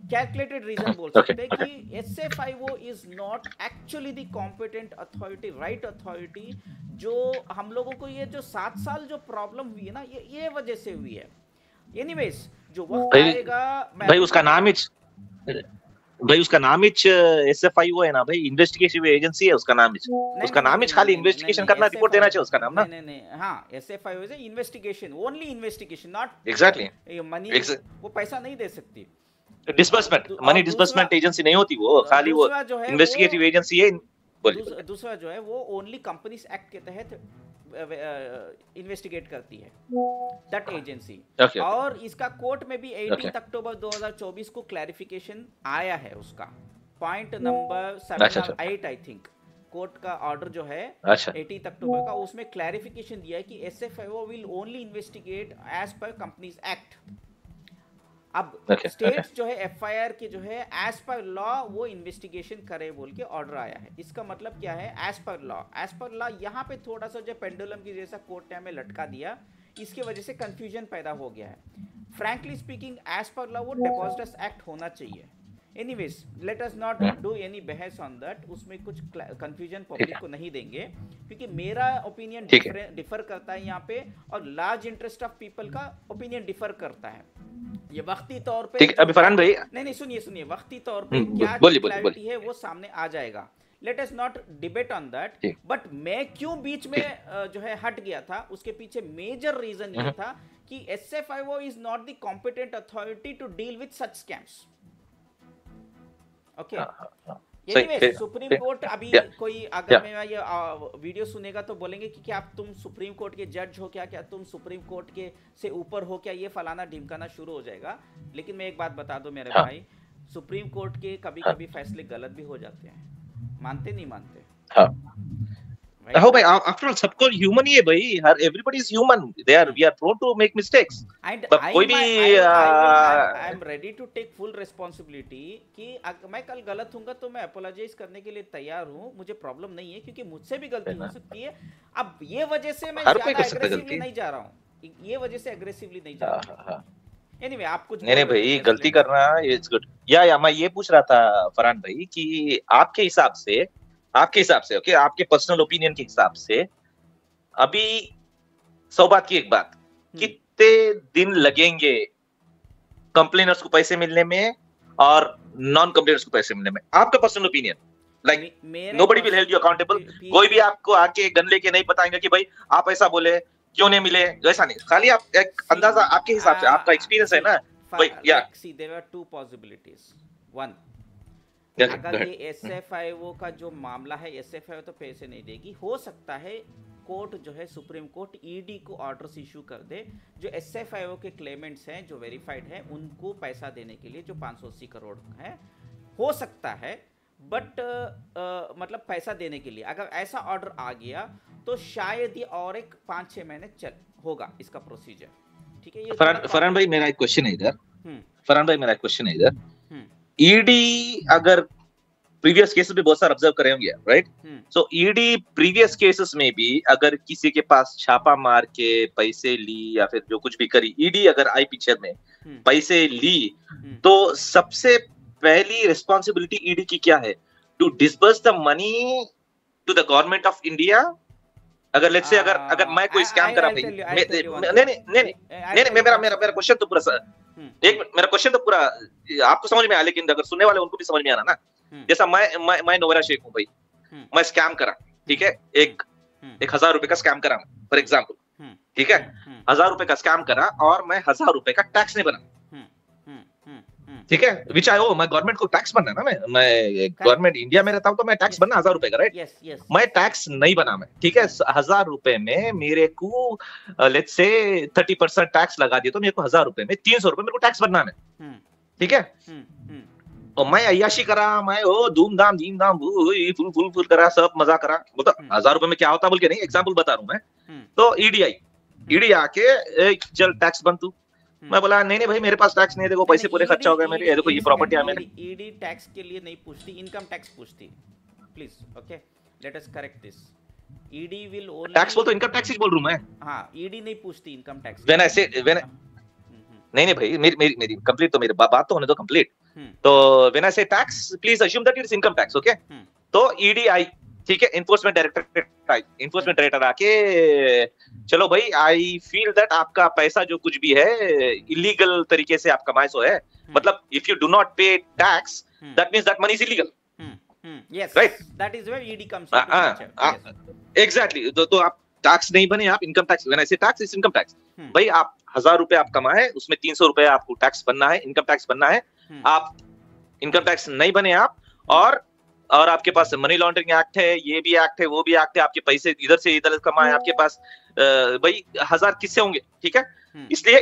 Calculated reason बोल सकते हैं कि SFIO is not actually the competent authority, right authority. जो हम लोगों को ये जो 7 साल जो प्रॉब्लम हुई है ना, ये वजह से हुई है। एनीवेज, जो वक्त आएगा, भाई उसका नाम ही SFIO है ना भाई, इन्वेस्टिगेटिव एजेंसी है उसका नाम ही। उसका नाम ही खाली इन्वेस्टिगेशन करना, रिपोर्ट देना चाहिए उसका नाम ना। नहीं, हाँ, SFIO is investigation, only investigation, not exactly money. वो पैसा नहीं दे सकती, डिस्बर्समेंट, मनी डिस्बर्समेंट एजेंसी नहीं होती वो, खाली वो इन्वेस्टिगेटिव एजेंसी है। दूसरा जो है वो ओनली कंपनीज एक्ट के तहत इन्वेस्टिगेट करती है, दैट एजेंसी। और इसका कोर्ट में भी 18 अक्टूबर 2024 को क्लैरिफिकेशन आया है, उसका पॉइंट नंबर 7 और 8 आई थिंक, कोर्ट का ऑर्डर जो है 18 अक्टूबर का, उसमें क्लैरिफिकेशन दिया है कि SFIO will only investigate as per companies act. अब स्टेट्स जो है FIR के जो है एज पर लॉ वो इन्वेस्टिगेशन करे बोल के ऑर्डर आया है। इसका मतलब क्या है? एज पर लॉ यहाँ पे थोड़ा सा जो पेंडुलम की जैसा कोर्ट ने हमें लटका दिया, इसकी वजह से कंफ्यूजन पैदा हो गया है। Frankly speaking as per law वो डिपॉजिटर्स एक्ट होना चाहिए। Anyways, let us not do any बहस ऑन दैट, उसमें कुछ कंफ्यूजन पब्लिक को नहीं देंगे, क्योंकि मेरा ओपिनियन डिफर करता है यहाँ पे, और लार्ज इंटरेस्ट ऑफ पीपल का ओपिनियन डिफर करता है। ये वक्ती तौर पे अभी फरहान भाई नहीं, सुनिए, वक्ती तौर पे क्या क्लैरिटी है वो सामने आ जाएगा। Late us not debate on that, but मैं क्यों बीच में जो है हट गया था, उसके पीछे मेजर रीजन ये था कि SFIO is not the competent authority to deal with such scams. Okay, anyway, Supreme Court अभी कोई अगर मैं ये वीडियो सुनेगा तो बोलेंगे कि क्या तुम सुप्रीम कोर्ट के जज हो, क्या तुम सुप्रीम कोर्ट के से ऊपर हो क्या, ये फलाना ढिमकाना शुरू हो जाएगा। लेकिन मैं एक बात बता दूं मेरे भाई, सुप्रीम कोर्ट के कभी कभी फैसले गलत भी हो जाते हैं, मानते नहीं मानते? हो भाई, आफ्टर ऑल सबको ह्यूमन ही है भाई, हर everybody is human, we are prone to make mistakes. कोई भी I am ready to take full responsibility कि मैं कल गलत हूंगा तो मैं अपोलोजाइज करने के लिए तैयार हूँ, मुझे प्रॉब्लम नहीं है, क्योंकि मुझसे भी गलती हो सकती है। अब ये वजह से मैं ज्यादा एग्रेसिवली नहीं जा रहा हूँ, ये वजह से एग्रेसिवली नहीं जा रहा हूँ। एनीवे आप कुछ नहीं भाई, गलती करना इट्स गुड। या मैं ये पूछ रहा था फरहान भाई कि आपके हिसाब से ओके, आपके पर्सनल ओपिनियन के हिसाब से अभी 100 बात की एक बात, कितने दिन लगेंगे कंप्लेनर्स को पैसे मिलने में और नॉन कंप्लेनर्स को पैसे मिलने में? आपका personal opinion, like nobody will held you accountable, कोई भी आपको आके गन लेके नहीं बताएंगे कि भाई आप ऐसा बोले, क्यों नहीं मिले, वैसा नहीं, खाली आप एक अंदाजा आपके हिसाब से, आपका एक्सपीरियंस है ना भाई। या see there are two possibilities, one, अगर ये SFIO का जो मामला है, SFIO तो पैसे नहीं देगी, हो सकता है कोर्ट जो है सुप्रीम कोर्ट ED को ऑर्डर्स इशू कर दे, जो SFIO के क्लेमेंट्स हैं जो वेरीफाइड हैं उनको पैसा देने के लिए, जो 580 करोड़ है, हो सकता है। बट मतलब पैसा देने के लिए अगर ऐसा ऑर्डर आ गया तो शायद ये और एक 5-6 महीने चल होगा इसका प्रोसीजर, ठीक है। ये फरहान भाई मेरा एक क्वेश्चन है इधर, ईडी अगर प्रीवियस केसेस में बहुत सारा ऑब्जर्व करे होंगे, राइट? सो ईडी प्रीवियस केसेस में भी अगर किसी के पास छापा मार के पैसे ली या फिर जो कुछ भी करी, ईडी अगर आई पिक्चर में पैसे ली, तो सबसे पहली रिस्पॉन्सिबिलिटी ईडी की क्या है? To disburse the money to the government of India. अगर लेट्स से अगर मैं कोई स्कैम करा भाई, नहीं, मेरा क्वेश्चन तो पूरा एक मिनट, मेरा क्वेश्चन तो पूरा आपको समझ में आया, लेकिन अगर सुनने वाले उनको भी समझ में आना ना। जैसा मैं नोवेरा शेख हूँ भाई, मैं स्कैम करा, ठीक है, एक 1000 रुपए का स्कैम करा फॉर एग्जाम्पल, ठीक है, 1000 रुपए का स्कैम करा और मैं 1000 रुपए का टैक्स नहीं बना, ठीक है, विच आई ओ, मैं गवर्नमेंट को टैक्स बनना है ना, मैं गवर्नमेंट इंडिया में रहता हूँ तो मैं टैक्स बनना 1000 रुपए का, राइट? मैं टैक्स नहीं बना मैं, ठीक है, 1000 रुपए में मेरे को लेट्स से 30% टैक्स लगा दिया, तो मेरे को 1000 रुपए में 300 रुपए मेरे को टैक्स बनना है, ठीक है। तो मैं अय्याशी करा, मैं धूमधाम फुल करा, सब मजा करा, मतलब 1000 रुपए में क्या होता बोल के नहीं, एग्जाम्पल बता रहा हूँ मैं। तो ईडी आके चल टैक्स बन तू, मैं बोला नहीं भाई मेरे पास टैक्स नहीं है, देखो पैसे पूरे खर्चा हो गए मेरे, देखो ये प्रॉपर्टी है मेरे। ईडी टैक्स के लिए नहीं पूछती, इनकम टैक्स पूछती, please, okay, let us correct this. ED will only tax बोल तो इनकम टैक्स ही बोल रहा हूं मैं। हां, ईडी नहीं पूछती इनकम टैक्स। नहीं भाई, मेरी कंप्लीट तो मेरी बात तो होने दो कंप्लीट। तो व्हेन आई से tax, please assume that it is income tax, okay. तो ईडी आई, ठीक है, इन्फोर्समेंट डायरेक्टर आके, चलो भाई आई फील दैट आपका पैसा जो कुछ भी है इलीगल तरीके से आप कमाए सो है, मतलब if you do not pay tax that means that money is illegal, yes, right? That is where ED comes in picture, exactly. तो आप टैक्स नहीं बने, आप इनकम टैक्स, व्हेन आई से टैक्स इज इनकम टैक्स, भाई आप 1000 रुपए आप कमाए, उसमें 300 रुपए आपको टैक्स बनना है, इनकम टैक्स बनना है, आप इनकम टैक्स नहीं बने आप, और आपके पास मनी लॉन्ड्रिंग एक्ट है, ये भी एक्ट है, वो भी एक्ट है, आपके पैसे इधर से इधर कमाए, आपके पास भाई 1000 किससे होंगे, ठीक है। इसलिए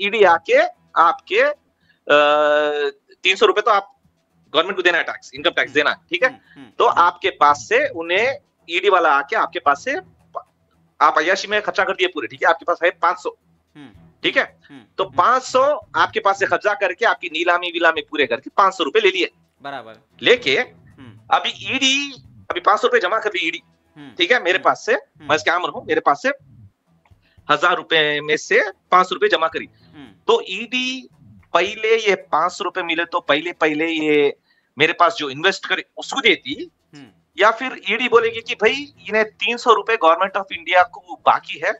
ईडी आके आपके 300 रुपए तो आप गवर्नमेंट को देना है, टैक्स, इनकम टैक्स देना है, ठीक है। तो आपके पास से उन्हें ईडी वाला आके आपके पास से, आप अय्याशी में खर्चा कर दिए पूरे, ठीक है, आपके पास है 500, ठीक है, तो 500 आपके पास से कब्जा करके आपकी नीलामी विलामी पूरे करके 500 रुपए ले लिए, बराबर, लेके अभी ईडी 500 रुपए जमा कर दी ईडी, ठीक है, मेरे पास से, मैं स्कैमर हूं, मेरे पास से 1000 रुपए में से 500 रुपए जमा करी, तो ईडी पहले ये 500 रुपए मिले तो पहले ये मेरे पास जो इन्वेस्ट करे उसको देती, या फिर ईडी बोलेगी कि भाई इन्हें 300 रुपए गवर्नमेंट ऑफ इंडिया को बाकी है,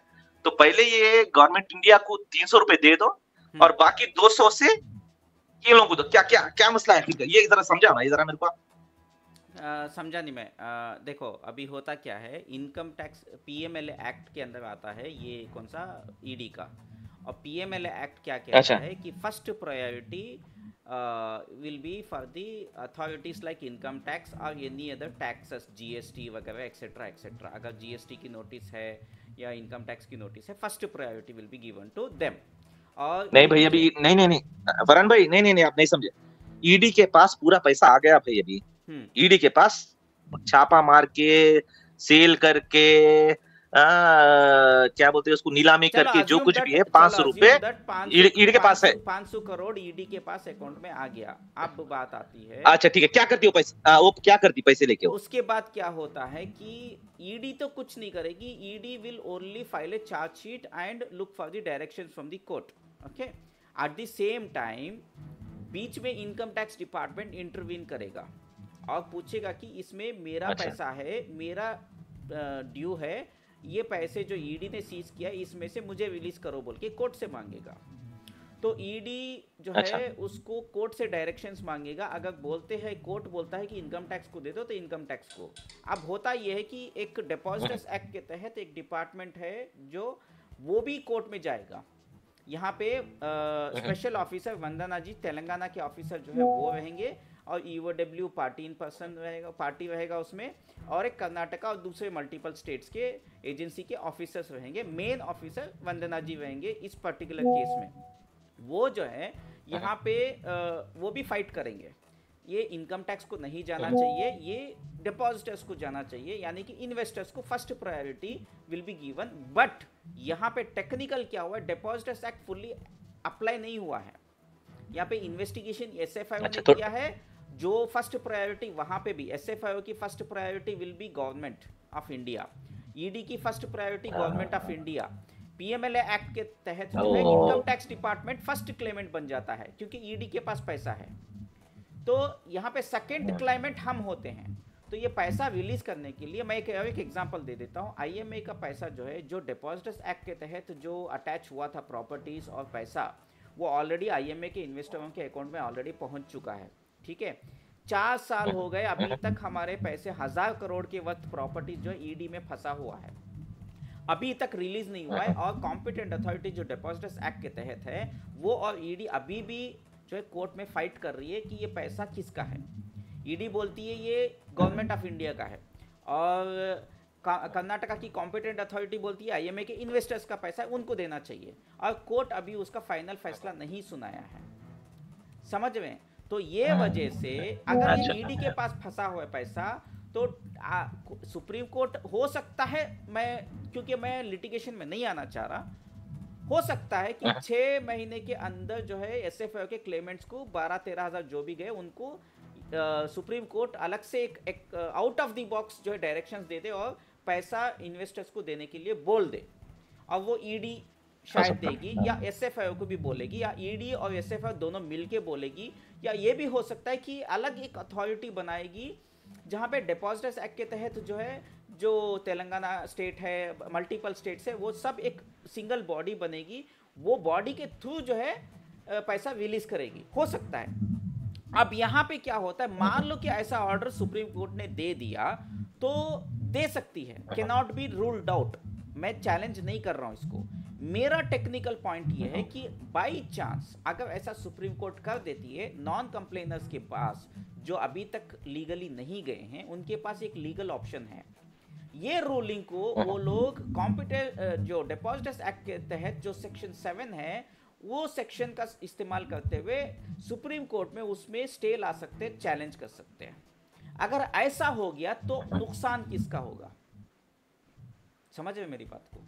तो पहले ये गवर्नमेंट इंडिया को 300 रुपए दे दो और बाकी 200 से ये लोगों को दो। क्या मसला है, ये जरा समझा ना, ये जरा मेरे को समझा नहीं मैं। देखो अभी होता क्या है, इनकम टैक्स PMLA एक्ट के अंदर आता है ये कौन सा, ईडी का, और PMLA एक्ट क्या कहता है कि first priority will be for the authorities like income tax or any other taxes, GST वगैरह एक्सेट्रा एक्सेट्रा। अगर GST की नोटिस है या इनकम टैक्स की नोटिस है, first priority will be given to them. और नहीं भाई अभी नहीं फरहान भाई, नहीं आप नहीं समझे, ईडी के पास पूरा पैसा आ गया भाई, अभी ईडी के पास छापा मार के सेल करके क्या बोलते हैं उसको, नीलामी करके जो कुछ भी है 500 रुपए ईडी के पास है। 500 करोड़ ईडी के पास अकाउंट में आ गया। अब बात आती है, अच्छा ठीक है, क्या करती हो पैसे, वो क्या करती पैसे लेके? उसके बाद क्या होता है कि ईडी तो कुछ नहीं करेगी, ED will only file a chargesheet and look for the directions from the court. Okay, at the same time बीच में इनकम टैक्स डिपार्टमेंट इंटरवीन करेगा और पूछेगा कि इसमें मेरा पैसा है, मेरा ड्यू है, ये पैसे जो ईडी ने सीज किया इसमें से मुझे रिलीज करो बोल के कोर्ट से मांगेगा। तो ईडी जो है उसको कोर्ट से डायरेक्शंस मांगेगा। अगर बोलते हैं, कोर्ट बोलता है कि इनकम टैक्स को दे दो, तो इनकम टैक्स को। अब होता यह है कि एक डिपॉजिटर्स एक्ट के तहत एक डिपार्टमेंट है जो वो भी कोर्ट में जाएगा। यहाँ पे स्पेशल ऑफिसर वंदना जी, तेलंगाना के ऑफिसर जो है वो रहेंगे, और ईओडब्ल्यू पार्टी इन पर्सन रहेगा, पार्टी रहेगा उसमें, और एक कर्नाटका और दूसरे मल्टीपल स्टेट्स के एजेंसी के ऑफिसर्स रहेंगे। मेन ऑफिसर वंदना जी रहेंगे इस पर्टिकुलर केस में। वो जो है यहाँ पे वो भी फाइट करेंगे, ये इनकम टैक्स को नहीं जाना चाहिए, ये डिपॉजिटर्स को जाना चाहिए, यानी कि इन्वेस्टर्स को first priority will be given. But यहाँ पे टेक्निकल क्या हुआ है, डिपॉजिटर्स एक्ट फुल्ली अप्लाई नहीं हुआ है। यहाँ पे इन्वेस्टिगेशन एसएफआईओ ने किया है, जो फर्स्ट प्रायोरिटी, वहां पे भी एसएफआईओ की first priority will be government of India, ED की first priority government of India. PMLA act के तहत जो है income tax department first claimant बन जाता है, क्योंकि ईडी के पास पैसा है। तो यहाँ पे सेकंड क्लेमेंट हम होते हैं। तो ये पैसा रिलीज करने के लिए मैं एक एग्जांपल दे देता हूँ। आईएमए का पैसा जो है, जो डिपॉजिटर्स एक्ट के तहत जो अटैच हुआ था प्रॉपर्टीज और पैसा, वो ऑलरेडी आईएमए के इन्वेस्टरों के अकाउंट में ऑलरेडी पहुंच चुका है। ठीक है, 4 साल हो गए, अभी तक हमारे पैसे 1000 करोड़ के वक्त प्रॉपर्टीज जो ईडी में फंसा हुआ है, अभी तक रिलीज नहीं हुआ है। और कॉम्पिटेंट अथॉरिटी जो डिपॉजिटर्स एक्ट के तहत है, वो और ईडी अभी भी जो है कोर्ट में फाइट कर रही है कि ये पैसा किसका है। ईडी बोलती है ये गवर्नमेंट ऑफ इंडिया का है, और कर्नाटका की कॉम्पिटेंट अथॉरिटी बोलती है आईएमए के इन्वेस्टर्स का पैसा है, उनको देना चाहिए। और कोर्ट अभी उसका फाइनल फैसला नहीं सुनाया है, समझ में। तो ये वजह से अगर ये ईडी के पास फंसा हुआ है पैसा, तो सुप्रीम कोर्ट हो सकता है, क्योंकि मैं लिटिगेशन में नहीं आना चाह रहा, हो सकता है कि 6 महीने के अंदर जो है एसएफआईओ के क्लेमेंट्स को 12-13 हज़ार जो भी गए उनको सुप्रीम कोर्ट अलग से एक आउट ऑफ द बॉक्स जो है डायरेक्शंस दे दे और पैसा इन्वेस्टर्स को देने के लिए बोल दे। और वो ईडी शायद देगी, या एसएफआईओ को भी बोलेगी, या ईडी और एसएफआईओ दोनों मिलके बोलेगी, या ये भी हो सकता है कि अलग एक अथॉरिटी बनाएगी जहाँ पे डिपॉजिटर्स एक्ट के तहत जो है, जो तेलंगाना स्टेट है, मल्टीपल स्टेट्स है, वो सब एक सिंगल बॉडी बनेगी, वो बॉडी के थ्रू जो है पैसा रिलीज करेगी, हो सकता है। अब यहाँ पे क्या होता है, मान लो कि ऐसा ऑर्डर सुप्रीम कोर्ट ने दे दिया, तो दे सकती है, can not be ruled out. मैं चैलेंज नहीं कर रहा हूँ इसको। मेरा टेक्निकल पॉइंट ये है कि बाई चांस अगर ऐसा सुप्रीम कोर्ट कर देती है, नॉन कंप्लेनर्स के पास जो अभी तक लीगली नहीं गए हैं, उनके पास एक लीगल ऑप्शन है। ये रूलिंग को वो लोग कॉम्पिटेंट जो डिपॉजिटर्स एक्ट के तहत जो सेक्शन 7 है, वो सेक्शन का इस्तेमाल करते हुए सुप्रीम कोर्ट में उसमें स्टे ला सकते हैं, चैलेंज कर सकते हैं। अगर ऐसा हो गया तो नुकसान किसका होगा, समझ में मेरी बात को।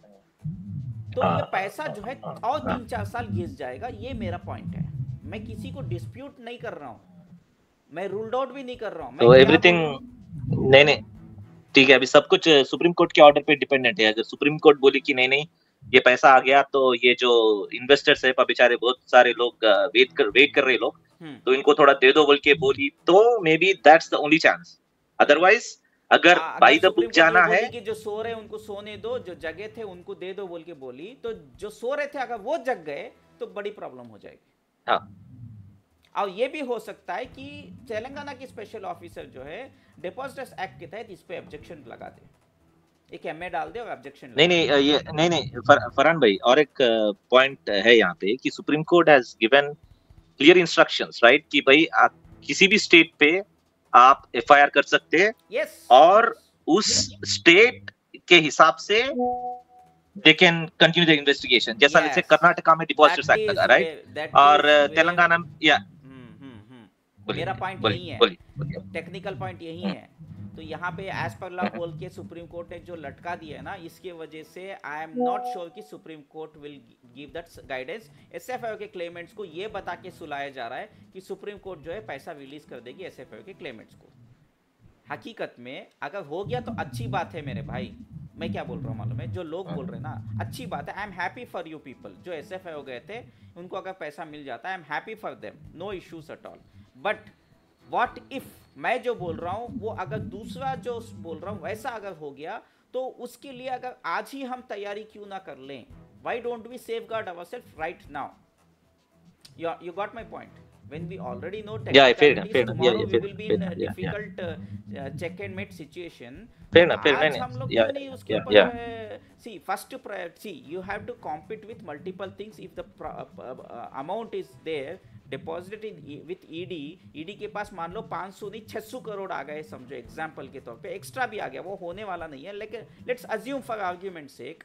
तो ये पैसा जो है और 3-4 साल घिस जाएगा, ये मेरा पॉइंट है। मैं किसी को डिस्प्यूट नहीं कर रहा हूँ, मैं रूल्ड आउट भी नहीं कर रहा हूँ। तो एवरीथिंग नहीं ठीक है, अभी सब कुछ सुप्रीम कोर्ट के ऑर्डर पे डिपेंडेंट है। अगर सुप्रीम कोर्ट बोली कि नहीं ये पैसा आ गया, तो ये जो इन्वेस्टर्स है बेचारे, बहुत सारे लोग वेट कर रहे लोग, तो इनको थोड़ा दे दो बोल के बोली, तो may be that's the only chance. Otherwise अगर बाय द बुक जाना है कि जो सो रहे उनको सोने दो, जो जगे थे उनको दे दो बोल के बोली, तो जो सो रहे थे अगर वो जग गए तो बड़ी प्रॉब्लम हो जाएगी। हाँ, और ये भी हो सकता है कि तेलंगाना की स्पेशल ऑफिसर जो है डिपॉजिटर्स एक्ट के तहत इस पे ऑब्जेक्शन लगा दे, एक एमए डाल दे और ऑब्जेक्शन नहीं फरहान भाई, और एक पॉइंट है यहाँ पे कि supreme court has given clear instructions, right, कि भाई आप किसी भी स्टेट पे आप एफआईआर कर सकते हैं, और उस स्टेट के हिसाब से they can continue the investigation, जैसा जैसे कर्नाटका में डिपॉजिटर्स एक्ट लगा, राइट, और तेलंगाना, या मेरा पॉइंट यही है, टेक्निकल पॉइंट यही है तो यहाँ पे एज पर लॉ बोल के सुप्रीम कोर्ट ने जो लटका दिया है ना, इसके वजह से आई एम नॉट श्योर कि supreme court will give that guidance. SFIO के क्लेमेंट्स को ये बता के सुलाया जा रहा है कि सुप्रीम कोर्ट जो है पैसा रिलीज कर देगी एसएफआईओ के क्लेमेंट्स को। हकीकत में अगर हो गया तो अच्छी बात है मेरे भाई, मैं क्या बोल रहा हूँ मालूम है, जो लोग बोल रहे हैं ना अच्छी बात है। I am happy for you people जो एसएफआईओ गए थे, उनको अगर पैसा मिल जाता है I am happy for them, no issues at all. But what if मैं जो बोल रहा हूँ वो अगर दूसरा जो बोल रहा हूँ वैसा अगर हो गया, तो उसके लिए अगर आज ही हम तैयारी क्यों ना कर लें? Why don't we safeguard ourselves right now? You got my point. When we already know technicalities, tomorrow we will be in a difficult check and mate situation. आज हम लोग क्यों नहीं उसके ऊपर जो है, see first priority, see you have to compete with multiple things. If the amount is there deposited with ED के पास मान लो 500 नहीं 600 करोड़ आ गए समझो एग्जाम्पल के तौर पे, एक्स्ट्रा भी आ गया, वो होने वाला नहीं है, लेकिन let's assume for argument sake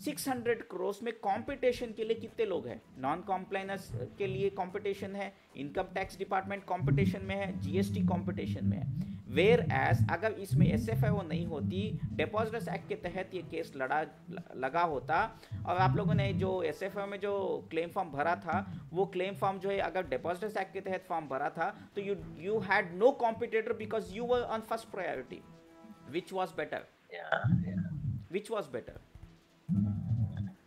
600 crore में कंपटीशन के लिए कितने लोग हैं? नॉन कॉम्प्लाइनेंस के लिए कंपटीशन है, इनकम टैक्स डिपार्टमेंट कंपटीशन में है, जीएसटी कंपटीशन में है। वेयर एज अगर इसमें एसएफआईओ नहीं होती, डिपॉजिटर्स एक्ट के तहत ये केस लगा होता, और आप लोगों ने जो एसएफआईओ में जो क्लेम फॉर्म भरा था, वो क्लेम फॉर्म जो है अगर डिपॉजिटर्स एक्ट के तहत फॉर्म भरा था, तो you had no competitor because you were on first priority. Which was better? Which was better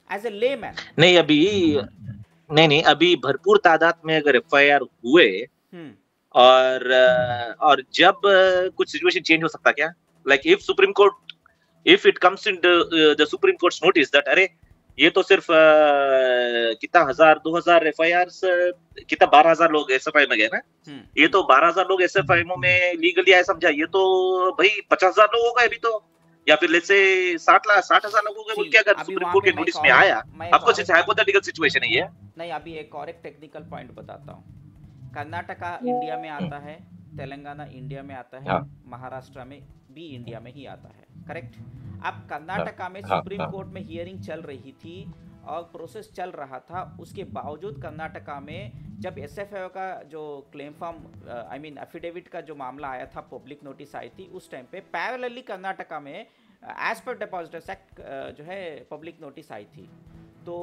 as a layman? नहीं अभी भरपूर तादाद में अगर एफआईआर हुए और जब कुछ सिचुएशन चेंज हो सकता क्या? Like if it comes in the supreme courts notice that अरे ये तो सिर्फ कितना 1000-2000 एफआईआर, कितना 12000 लोग एसएफआई में गए ना, ये तो 12000 लोग एसएफआई में लीगली आए समझा, ये तो भाई 50000 लोग हो गए अभी तो, या फिर लेट्स से 60,000 लोगों के बोल के अगर सुप्रीम कोर्ट के नोटिस में आया, आपको सिर्फ हाइपोथेटिकल सिचुएशन है ये। नहीं, अभी एक और एक टेक्निकल पॉइंट बताता हूँ। कर्नाटका इंडिया में आता है, तेलंगाना इंडिया में आता है, महाराष्ट्र में भी इंडिया में ही आता है, करेक्ट? अब कर्नाटका में सुप्रीम कोर्ट में हियरिंग चल रही थी और प्रोसेस चल रहा था, उसके बावजूद कर्नाटका में जब एसएफआईओ का जो claim form I mean affidavit का जो मामला आया था, पब्लिक नोटिस आई थी, उस टाइम पे पैरेलली कर्नाटका में एज पर डिपॉजिटर्स एक्ट जो है पब्लिक नोटिस आई थी। तो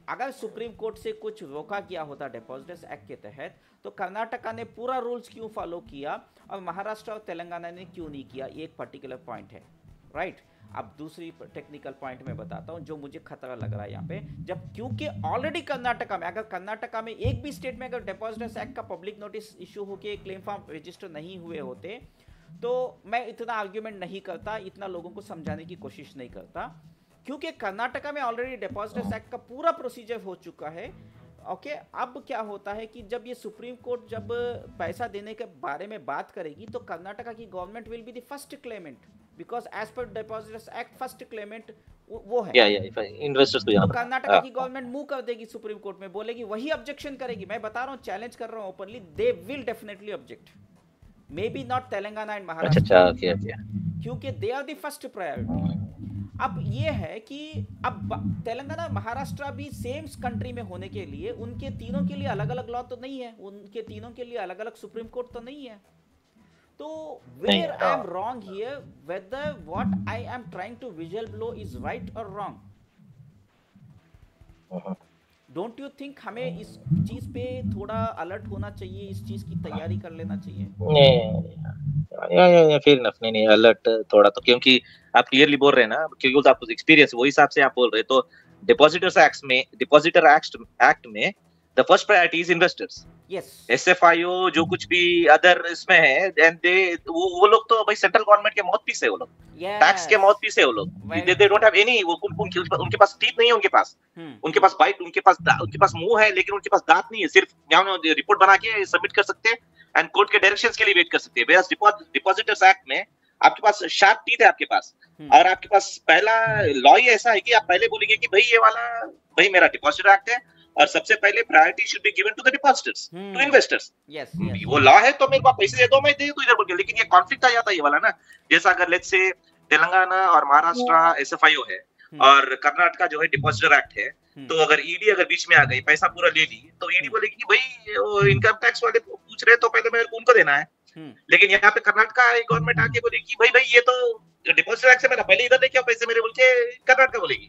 अगर सुप्रीम कोर्ट से कुछ रोका गया होता डिपॉजिटर्स एक्ट के तहत, तो कर्नाटका ने पूरा रूल्स क्यों फॉलो किया और महाराष्ट्र और तेलंगाना ने क्यों नहीं किया? ये एक पर्टिकुलर पॉइंट है, राइट? अब दूसरी टेक्निकल पॉइंट में बताता हूँ जो मुझे खतरा लग रहा है यहाँ पे, जब क्योंकि ऑलरेडी कर्नाटका में, अगर कर्नाटका में एक भी स्टेट में अगर डिपॉजिटर्स एक्ट का पब्लिक नोटिस इशू होके क्लेम फॉर्म रजिस्टर नहीं हुए होते, तो मैं इतना आर्ग्यूमेंट नहीं करता, इतना लोगों को समझाने की कोशिश नहीं करता, क्योंकि कर्नाटका में ऑलरेडी डिपॉजिटर्स एक्ट का पूरा प्रोसीजर हो चुका है। ओके, अब क्या होता है कि जब ये सुप्रीम कोर्ट जब पैसा देने के बारे में बात करेगी, तो कर्नाटका की government will be the first claimant, because as per depositors act first claimant वो है। इन्वेस्टर्स को यहाँ कर्नाटका की गवर्नमेंट मूव कर देगी सुप्रीम कोर्ट में, बोलेगी, वही ऑब्जेक्शन करेगी। मैं बता रहा हूँ, चैलेंज कर रहा हूँ openly, they will definitely object, may be not Telangana and Maharashtra, क्योंकि they are the first priority. अब ये है कि अब तेलंगाना महाराष्ट्र भी सेम कंट्री में होने के लिए उनके तीनों के लिए अलग अलग लॉ तो नहीं है, उनके तीनों के लिए अलग अलग सुप्रीम कोर्ट तो नहीं है। तो where I am wrong here, whether what I am trying to visual blow is right और रॉन्ग? डोंट यू थिंक हमें इस चीज पे थोड़ा अलर्ट होना चाहिए, इस चीज की तैयारी कर लेना चाहिए? फेयर इनफ, नहीं अलर्ट थोड़ा तो, क्योंकि आप क्लियरली बोल रहे हैं ना, क्योंकि आपको एक्सपीरियंस वो हिसाब से आप बोल रहे हैं। तो डिपॉजिटर एक्ट में the first priority is investors. Yes, SFIO जो कुछ भी अदर इसमें है, एंड दे वो लोग तो भाई सेंट्रल गवर्नमेंट के माउथपीस है, वो लोग टैक्स के माउथपीस है, वो लोग दे डोंट हैव एनी, उनके पास टीथ नहीं है, उनके पास उनके पास बाइट, उनके पास मुंह है, लेकिन उनके पास दांत नहीं है। सिर्फ रिपोर्ट बना के सबमिट कर सकते हैं एंड कोर्ट के डायरेक्शंस के लिए वेट कर सकते हैं। वेयर डिपॉजिटर्स एक्ट में आपके पास शार्प टीथ है आपके पास, और आपके पास पहला लॉ ही ऐसा है कि आप पहले बोलेंगे कि भाई ये वाला भाई मेरा डिपॉजिटर एक्ट है, और सबसे पहले priority should be given to the depositors, to investors. वो लॉ है, तो मेरे को पैसे दे दो, मैं दे दूं इधर बोल के। लेकिन ये कॉन्फ्लिक्ट आ जाता है ये वाला ना, जैसा अगर लेट्स से तेलंगाना और महाराष्ट्र एसएफआईओ है और कर्नाटका जो है डिपॉजिटर एक्ट है, तो अगर ईडी अगर बीच में आ गई, पैसा पूरा ले ली, तो ईडी बोलेगी कि भाई इनकम टैक्स वाले पूछ रहे, तो पहले मेरे को उनको देना है। लेकिन यहाँ पे कर्नाटका गवर्नमेंट आके बोलेगी भाई ये तो डिपॉजिट एक्ट से मेरा पहले इधर लेके आओ पैसे मेरे बोल के कर्नाटका बोलेगी।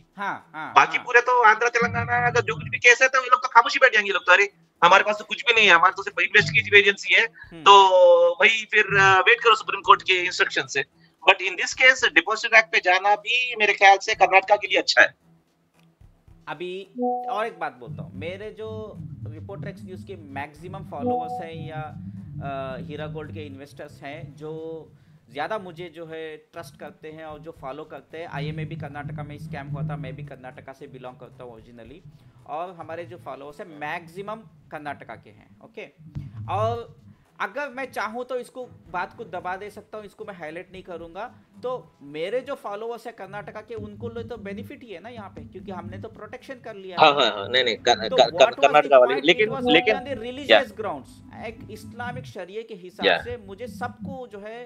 बाकी पूरे तो आंध्र तेलंगाना अगर जो कुछ भी केस है तो ये लोग तो खामोशी बैठ जाएंगे। लोग तो अरे हमारे पास तो कुछ भी नहीं है, हमारे तो सिर्फ इन्वेस्टिगेटिव एजेंसी है, तो भाई फिर वेट करो सुप्रीम कोर्ट के इंस्ट्रक्शन से। But in this case deposit act पे जाना भी मेरे ख्याल से कर्नाटका के लिए अच्छा है। अभी और एक बात बोलता हूँ, मेरे जो रिपोर्टर एक्स न्यूज़ के मैक्सिमम फॉलोअर्स हैं या हीरा गोल्ड के इन्वेस्टर्स हैं जो ज़्यादा मुझे जो है ट्रस्ट करते हैं और जो फॉलो करते हैं, आईएमए भी कर्नाटका में स्कैम हुआ था, मैं भी कर्नाटका से बिलोंग करता हूँ ओरिजिनली, और हमारे जो फॉलोअर्स हैं मैक्सिमम कर्नाटका के हैं। ओके, और अगर मैं चाहूँ तो इसको बात को दबा दे सकता हूँ, इसको मैं हाईलाइट नहीं करूँगा। तो मेरे जो फॉलोअर्स है कर्नाटका के उनको तो बेनिफिट ही है ना यहाँ पे, क्योंकि हमने तो प्रोटेक्शन कर लिया। हाँ, नहीं कर्नाटका वाले, लेकिन रिलीजियस ग्राउंड्स, एक इस्लामिक शरिया के हिसाब से मुझे सबको जो है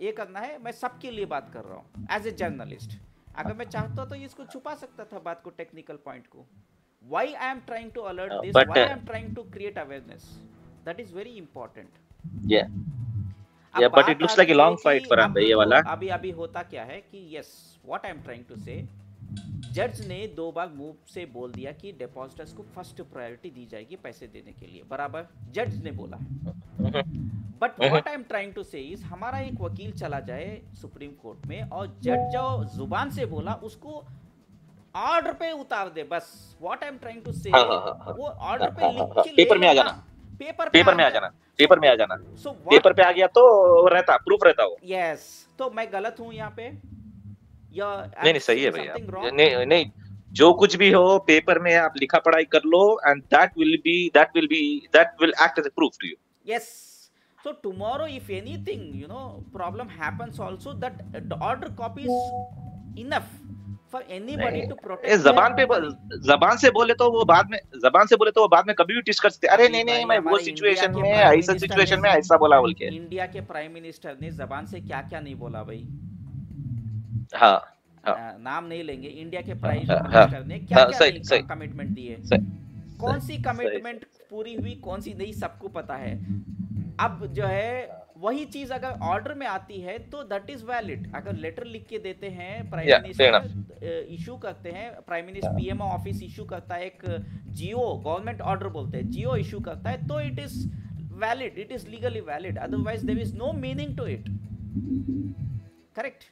ये करना है। मैं सबके लिए बात कर रहा हूँ एज ए जर्नलिस्ट। अगर मैं चाहता तो इसको छुपा सकता था बात को, टेक्निकल पॉइंट को। Why I am trying to alert this, why I am trying to create awareness, that is very important. Yeah, but it looks like a long fight for हम ये वाला। अभी होता क्या है कि yes, what I am trying to say, जज ने 2 बार मुंह से बोल दिया कि डिपॉजिटर्स को फर्स्ट प्रायोरिटी दी जाएगी पैसे देने के लिए, बराबर जज ने बोला है। But what I am trying to say is, हमारा एक वकील चला जाए सुप्रीम कोर्ट में और जज जो जुबान से बोला उसको ऑर्डर पे उतार दे, बस। What I am trying to say, वो ऑर्डर पे लिख के पेपर में आ जाना, पेपर में आ जाना, पेपर में आ जाना। So पेपर पे आ गया तो रहता, प्रूफ रहता वो। यस, तो मैं गलत हूँ यहाँ पे या नहीं सही है भैया। नहीं जो कुछ भी हो पेपर में आप लिखा पढ़ाई कर लो, and that will act as a proof to you. Yes, so tomorrow if anything problem happens also, that order copy is enough for anybody to protect। जबान से बोले तो वो बाद में कभी भी ट्विस्ट कर सकते। अरे नहीं मैं वो सिचुएशन में ऐसा सिचुएशन में ऐसा बोला बोल के। इंडिया के प्राइम मिनिस्टर ने जबान से क्या नहीं बोला भाई। हाँ, नाम नहीं लेंगे, इंडिया के प्राइम मिनिस्टर ने क्या कमिटमेंट दिए, कौन सी कमिटमेंट पूरी हुई, कौन सी नहीं, सबको पता है। अब जो है वही चीज अगर ऑर्डर में आती है तो दैट इज वैलिड। अगर लेटर लिख के देते हैं प्राइम मिनिस्टर, इशू करते हैं prime minister, PMO office issue करता है, एक जियो गवर्नमेंट ऑर्डर बोलते हैं, जियो इशू करता है, तो it is valid, it is legally valid, otherwise there is no meaning to it. Correct.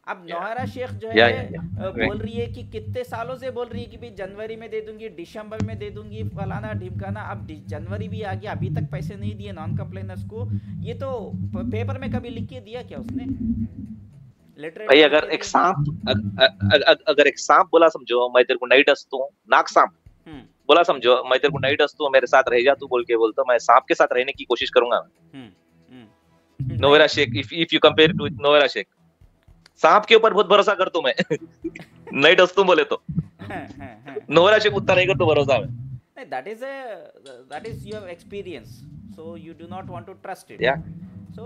अब नौहरा शेख जो है बोल रही है कि कितने सालों से बोल रही है कि भाई जनवरी में दे दूंगी, दिसंबर में दे दूंगी, फलाना ढिमकाना। अब जनवरी भी आ गया, अभी तक पैसे नहीं दिए नॉन कंप्लेनर्स को। ये तो पेपर में कभी लिख के दिया क्या उसने लेटर? भाई अगर एक सांप बोला समझो मैं तेरे को नहीं डसता हूँ, नाक सांप बोला समझो मैं तेरे को नहीं डसता हूँ, मेरे साथ रह जा तू बोल के बोलता, मैं सांप के साथ रहने की कोशिश करूंगा। Nowhera Shaikh, if you compare to Nowhera Shaikh, सांप के ऊपर बहुत भरोसा करता हूं मैं। नहीं डसतू बोले तो नौहरा शेख उतना नहीं करता भरोसा में। that is your experience, so you do not want to trust it। so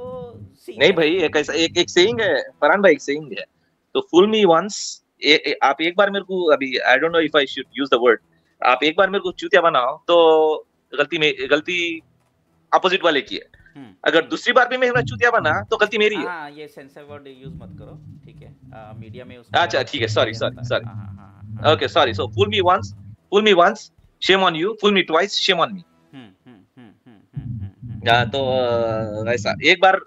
see, नहीं भाई एक सेइंग है फरहान भाई, एक सेइंग है तो फूल मी वंस, आप एक बार मेरे को, अभी I don't know if I should use the word, आप एक बार मेरे को चूतिया बनाओ तो गलती अपोजिट वाले की है। अगर दूसरी बार भी मैं चूतिया बना तो गलती मेरी है। हाँ, ये सेंसर वर्ड यूज मत करो, ठीक है, मीडिया में उसको। अच्छा ठीक है, sorry okay sorry. So fool me once shame on you, fool me twice shame on me. तो ऐसा एक बार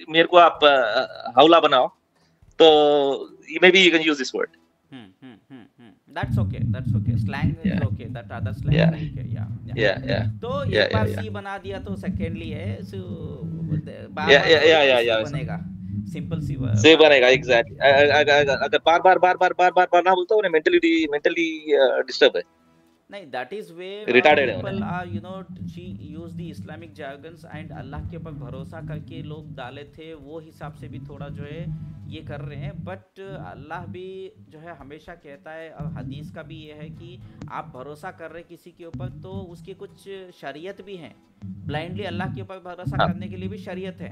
मेरे को आप हौला बनाओ तो may be you can use this word. That's okay. Slang is okay. That other slang is okay. Yeah. तो एक बार सी बना दिया तो सेकेंडली है, सो बनेगा सिंपल सी से बनेगा। एग्जैक्टली। अगर बार ना बोलता हूँ मेंटली डिस्टर्ब है। नहीं, that is where people are she use the Islamic jargons and अल्लाह के ऊपर भरोसा करके लोग डाले थे, वो हिसाब से भी थोड़ा जो है ये कर रहे हैं। बट अल्लाह भी जो है हमेशा कहता है, और हदीस का भी ये है कि आप भरोसा कर रहे किसी के ऊपर तो उसकी कुछ शरीयत भी है। ब्लाइंडली अल्लाह के ऊपर भरोसा करने के लिए भी शरीयत है।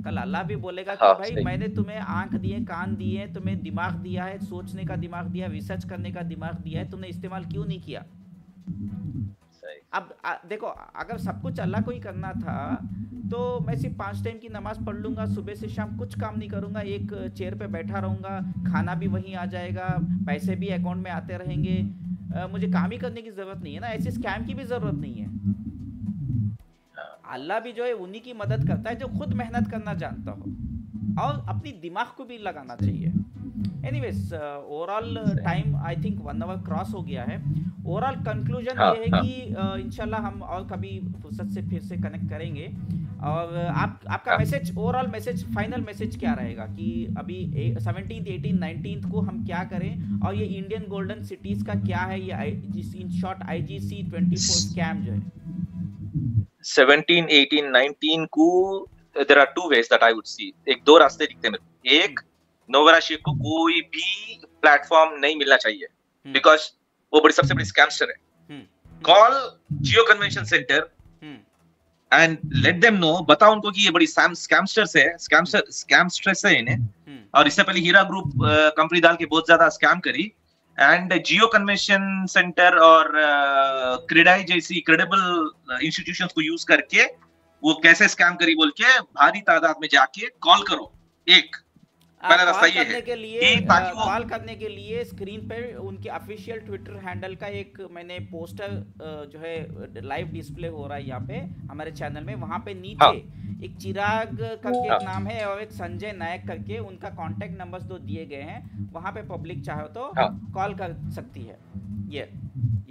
कल अल्लाह भी बोलेगा कि भाई मैंने तुम्हें आंख दिए, कान दिए, तुम्हें दिमाग दिया है, सोचने का दिमाग दिया, रिसर्च करने का दिमाग दिया है, तुमने इस्तेमाल क्यों नहीं किया? अब देखो, अगर सब कुछ अल्लाह को ही करना था तो मैं सिर्फ 5 टाइम की नमाज पढ़ लूँगा, सुबह से शाम कुछ काम नहीं करूँगा, एक चेयर पे बैठा रहूँगा, खाना भी वहीं आ जाएगा, पैसे भी अकाउंट में आते रहेंगे, मुझे काम ही करने की ज़रूरत नहीं है ना, ऐसे स्कैम की भी ज़रूरत नहीं है। अल्लाह भी जो है उन्हीं की मदद करता है जो खुद मेहनत करना जानता हो और अपनी दिमाग को भी लगाना चाहिए। Anyways, overall time I think 1 hour cross हो गया है। ओवरऑल कंक्लूजन ये है कि इंशाल्लाह हम और कभी फुर्सत से फिर से कनेक्ट करेंगे। और आपका message, overall message, final message क्या रहेगा कि अभी 17th 18th 19th को हम क्या करें, और ये इंडियन गोल्डन सिटीज का क्या है, ये इन शॉर्ट IGC 24 स्कैम जो है 17, 18, 19 को there are two ways that I would see. एक दो रास्ते दिखते हैं मेरे को। एक, नोवेरा शेख को कोई भी प्लेटफॉर्म नहीं मिलना चाहिए बिकॉज वो बड़ी सबसे बड़ी स्कैमस्टर है। Call Jio convention centre and let them know, बताओ उनको कि ये बड़ी स्कैमस्टर्स है, स्कैमस्ट्रेस है इन्हें, और इससे पहले हीरा ग्रुप कंपनी डाल के बहुत ज्यादा स्कैम करी, एंड जियो कन्वेंशन सेंटर और क्रेडाई जैसी क्रेडिबल इंस्टीट्यूशंस को यूज करके वो कैसे स्कैम करी बोल के भारी तादाद में जाके कॉल करो। एक पहला रास्ता ये है कि कॉल करने के लिए स्क्रीन पे उनके ऑफिशियल ट्विटर हैंडल का एक मैंने पोस्टर जो है लाइव डिस्प्ले हो रहा है यहाँ पे हमारे चैनल में, वहाँ पे नीचे एक चिराग करके एक नाम है और एक संजय नायक करके उनका कांटेक्ट नंबर्स दो दिए गए हैं, वहाँ पे पब्लिक चाहे तो कॉल कर सकती है। ये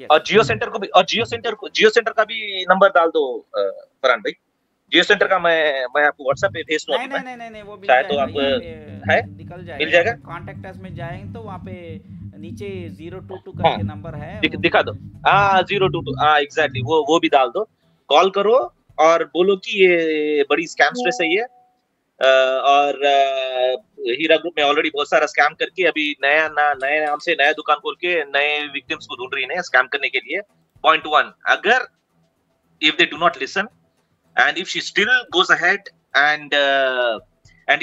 और जियो सेंटर को भी, और जियो सेंटर का भी नंबर डाल दो फरहान भाई। जियो सेंटर का मैं आपको व्हाट्सएप पे भेज दूं। नहीं वो भी चाहे तो आप है निकल जाएगा, मिल जाएगा। कांटेक्ट अस में जाएंगे तो वहाँ पे नीचे 022 करके नंबर है, दिखा दो। 022, एग्जैक्टली वो भी डाल दो। कॉल करो और बोलो कि ये बड़ी स्कैम स्ट्रेस है ये, और हीरा ग्रुप में ऑलरेडी बहुत सारा स्कैम करके अभी नए नाम से नया दुकान खोल के नए विक्टिम्स को ढूंढ रही है स्कैम करने के लिए। पॉइंट 1, अगर if they do not listen and if she still goes ahead and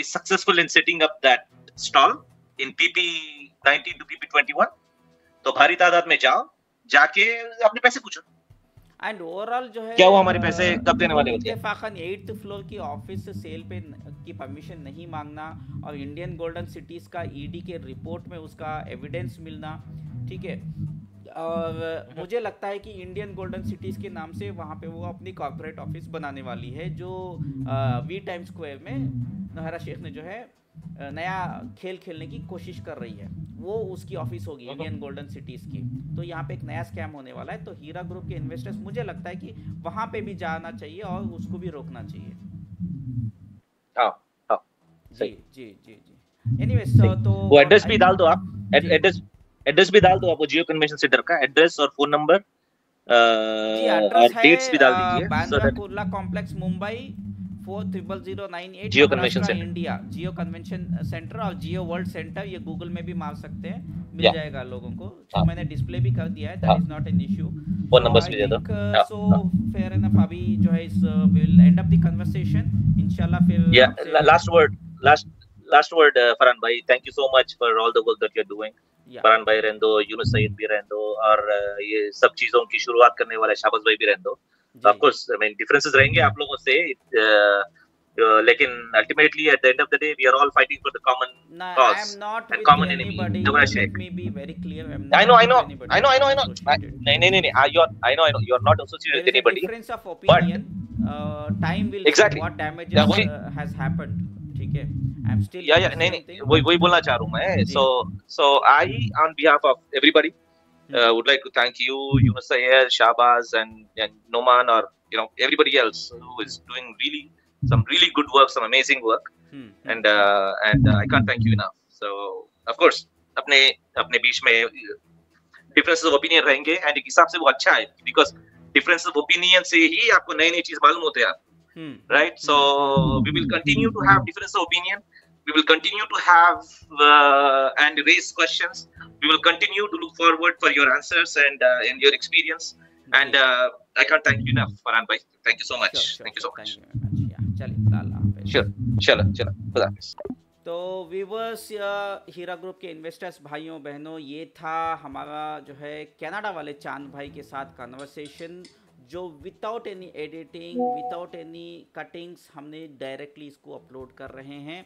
is successful in setting up that stall in PP19 to PP21, तो भारी तादाद में जाके अपने पैसे पूछो। एंड ओवरऑल जो है क्या वो हमारे पैसे कब देने वाले होते हैं। इत्तेफाकन 8th फ्लोर की ऑफिस से सेल पे की परमिशन नहीं मांगना और इंडियन गोल्डन सिटीज का ED के रिपोर्ट में उसका एविडेंस मिलना, ठीक है। और मुझे लगता है कि इंडियन गोल्डन सिटीज के नाम से वहाँ पे वो अपनी कॉर्पोरेट ऑफिस बनाने वाली है, जो वी टाइम स्क्वायर में नोहेरा शेख ने जो है नया खेल खेलने की कोशिश कर रही है, वो उसकी ऑफिस होगी इंडियन गोल्डन सिटीज की। तो यहाँ पे एक नया स्कैम होने वाला है, तो हीरा ग्रुप के इन्वेस्टर्स मुझे लगता है कि वहाँ पे भी जाना चाहिए और उसको भी रोकना चाहिए। जी। एनीवेज, तो वो एड्रेस भी डाल दो आप, एड्रेस भी डाल दो आपको, जियो कन्वेंशन सेंटर का एड्रेस और फोन नंबर और डेट्स भी डाल दीजिए। बांद्रा कुर्ला कॉम्प्लेक्स मुंबई 400098 जियो कन्वेंशन सेंटर इंडिया, जियो कन्वेंशन सेंटर और जियो वर्ल्ड सेंटर, ये गूगल में भी मार सकते हैं, मिल जाएगा लोगों को। तो मैंने डिस्प्ले भी कर दिया है, that is not an issue. Phone numbers भी दे दो। सो फेयर एनफ, अभी जो है इस will end up the conversation इंशाल्लाह। फिर लास्ट वर्ड फरहान भाई, thank you so much for all the work that you are doing. Farhan भाई रहने दो, यूनुस सईद भी रहने दो, और ये सब चीजों की शुरुआत करने वाले शाबाश भाई भी रहने दो। Of course I mean differences रहेंगे आप लोगों से, लेकिन ultimately at the end of the day we are all fighting for the common cause and common enemy. Let me be very clear. I know. You are not associated with anybody. Difference of opinion. Time will exactly what damages has happened. ठीक है, I'm still नहीं वही बोलना चाह रहा हूँ मैं। So I on behalf of everybody would like to thank you, Yunus Sayyed, Shahbaz and Noman, or everybody else who is doing some really good work, some amazing work, and I can't thank you enough. So of course अपने बीच में differences of opinion रहेंगे, and एक हिसाब से वो अच्छा है, because differences of opinion से ही आपको नई चीज मालूम होते हैं, right? So we will continue to have differences of opinion. We will continue to have and raise questions. We will continue to look forward for your answers and your experience. And I can't thank you enough, Farhan bhai. Thank you so much. Sure, thank you so much. चलिए, Sure. चलो खुदा हाफिज़। तो viewers, हीरा group के investors भाइयों बहनों, ये था हमारा जो है कनाडा वाले चांद भाई के साथ कन्वर्सेशन जो without any editing, without any cuttings हमने डायरेक्टली इसको अपलोड कर रहे हैं।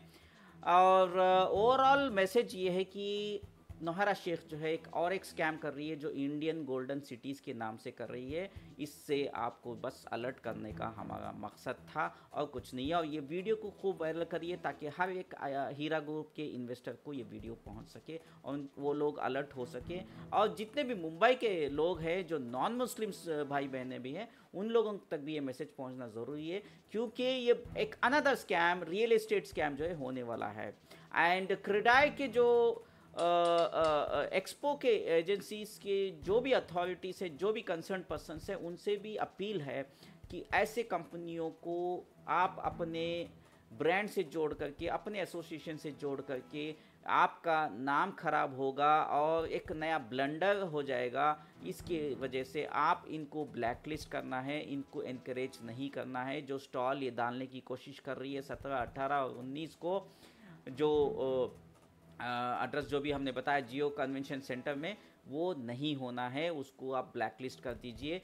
और ओवरऑल मैसेज ये है कि नौहरा शेख जो है एक स्कैम कर रही है जो इंडियन गोल्डन सिटीज़ के नाम से कर रही है। इससे आपको बस अलर्ट करने का हमारा मकसद था और कुछ नहीं है। और ये वीडियो को खूब वायरल करिए ताकि हर एक हीरा ग्रुप के इन्वेस्टर को ये वीडियो पहुंच सके और वो लोग अलर्ट हो सके। और जितने भी मुंबई के लोग हैं जो नॉन मुस्लिम्स भाई बहनें भी हैं, उन लोगों तक भी ये मैसेज पहुंचना ज़रूरी है, क्योंकि ये एक another scam, real estate scam जो है होने वाला है। एंड क्रेडाई के जो एक्सपो के एजेंसीज के जो भी अथॉरिटीज़ है, जो भी कंसर्न पर्सनस है, उनसे भी अपील है कि ऐसे कंपनियों को आप अपने ब्रांड से जोड़ करके, अपने एसोसिएशन से जोड़ करके, आपका नाम खराब होगा और एक नया ब्लंडर हो जाएगा। इसकी वजह से आप इनको ब्लैकलिस्ट करना है, इनको इनकरेज नहीं करना है। जो स्टॉल ये डालने की कोशिश कर रही है 17, 18 और 19 को, जो एड्रेस जो भी हमने बताया जियो कन्वेंशन सेंटर में, वो नहीं होना है, उसको आप ब्लैकलिस्ट कर दीजिए।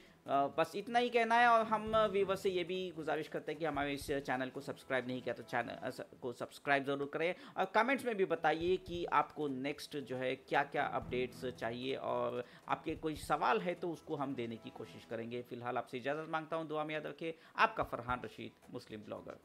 बस इतना ही कहना है। और हम व्यूवर से ये भी गुजारिश करते हैं कि हमारे इस चैनल को सब्सक्राइब नहीं किया तो चैनल को सब्सक्राइब ज़रूर करें। और कमेंट्स में भी बताइए कि आपको नेक्स्ट जो है क्या क्या अपडेट्स चाहिए, और आपके कोई सवाल है तो उसको हम देने की कोशिश करेंगे। फ़िलहाल आपसे इजाज़त मांगता हूँ, दुआ में याद रखें। आपका फरहान रशीद, मुस्लिम ब्लॉगर।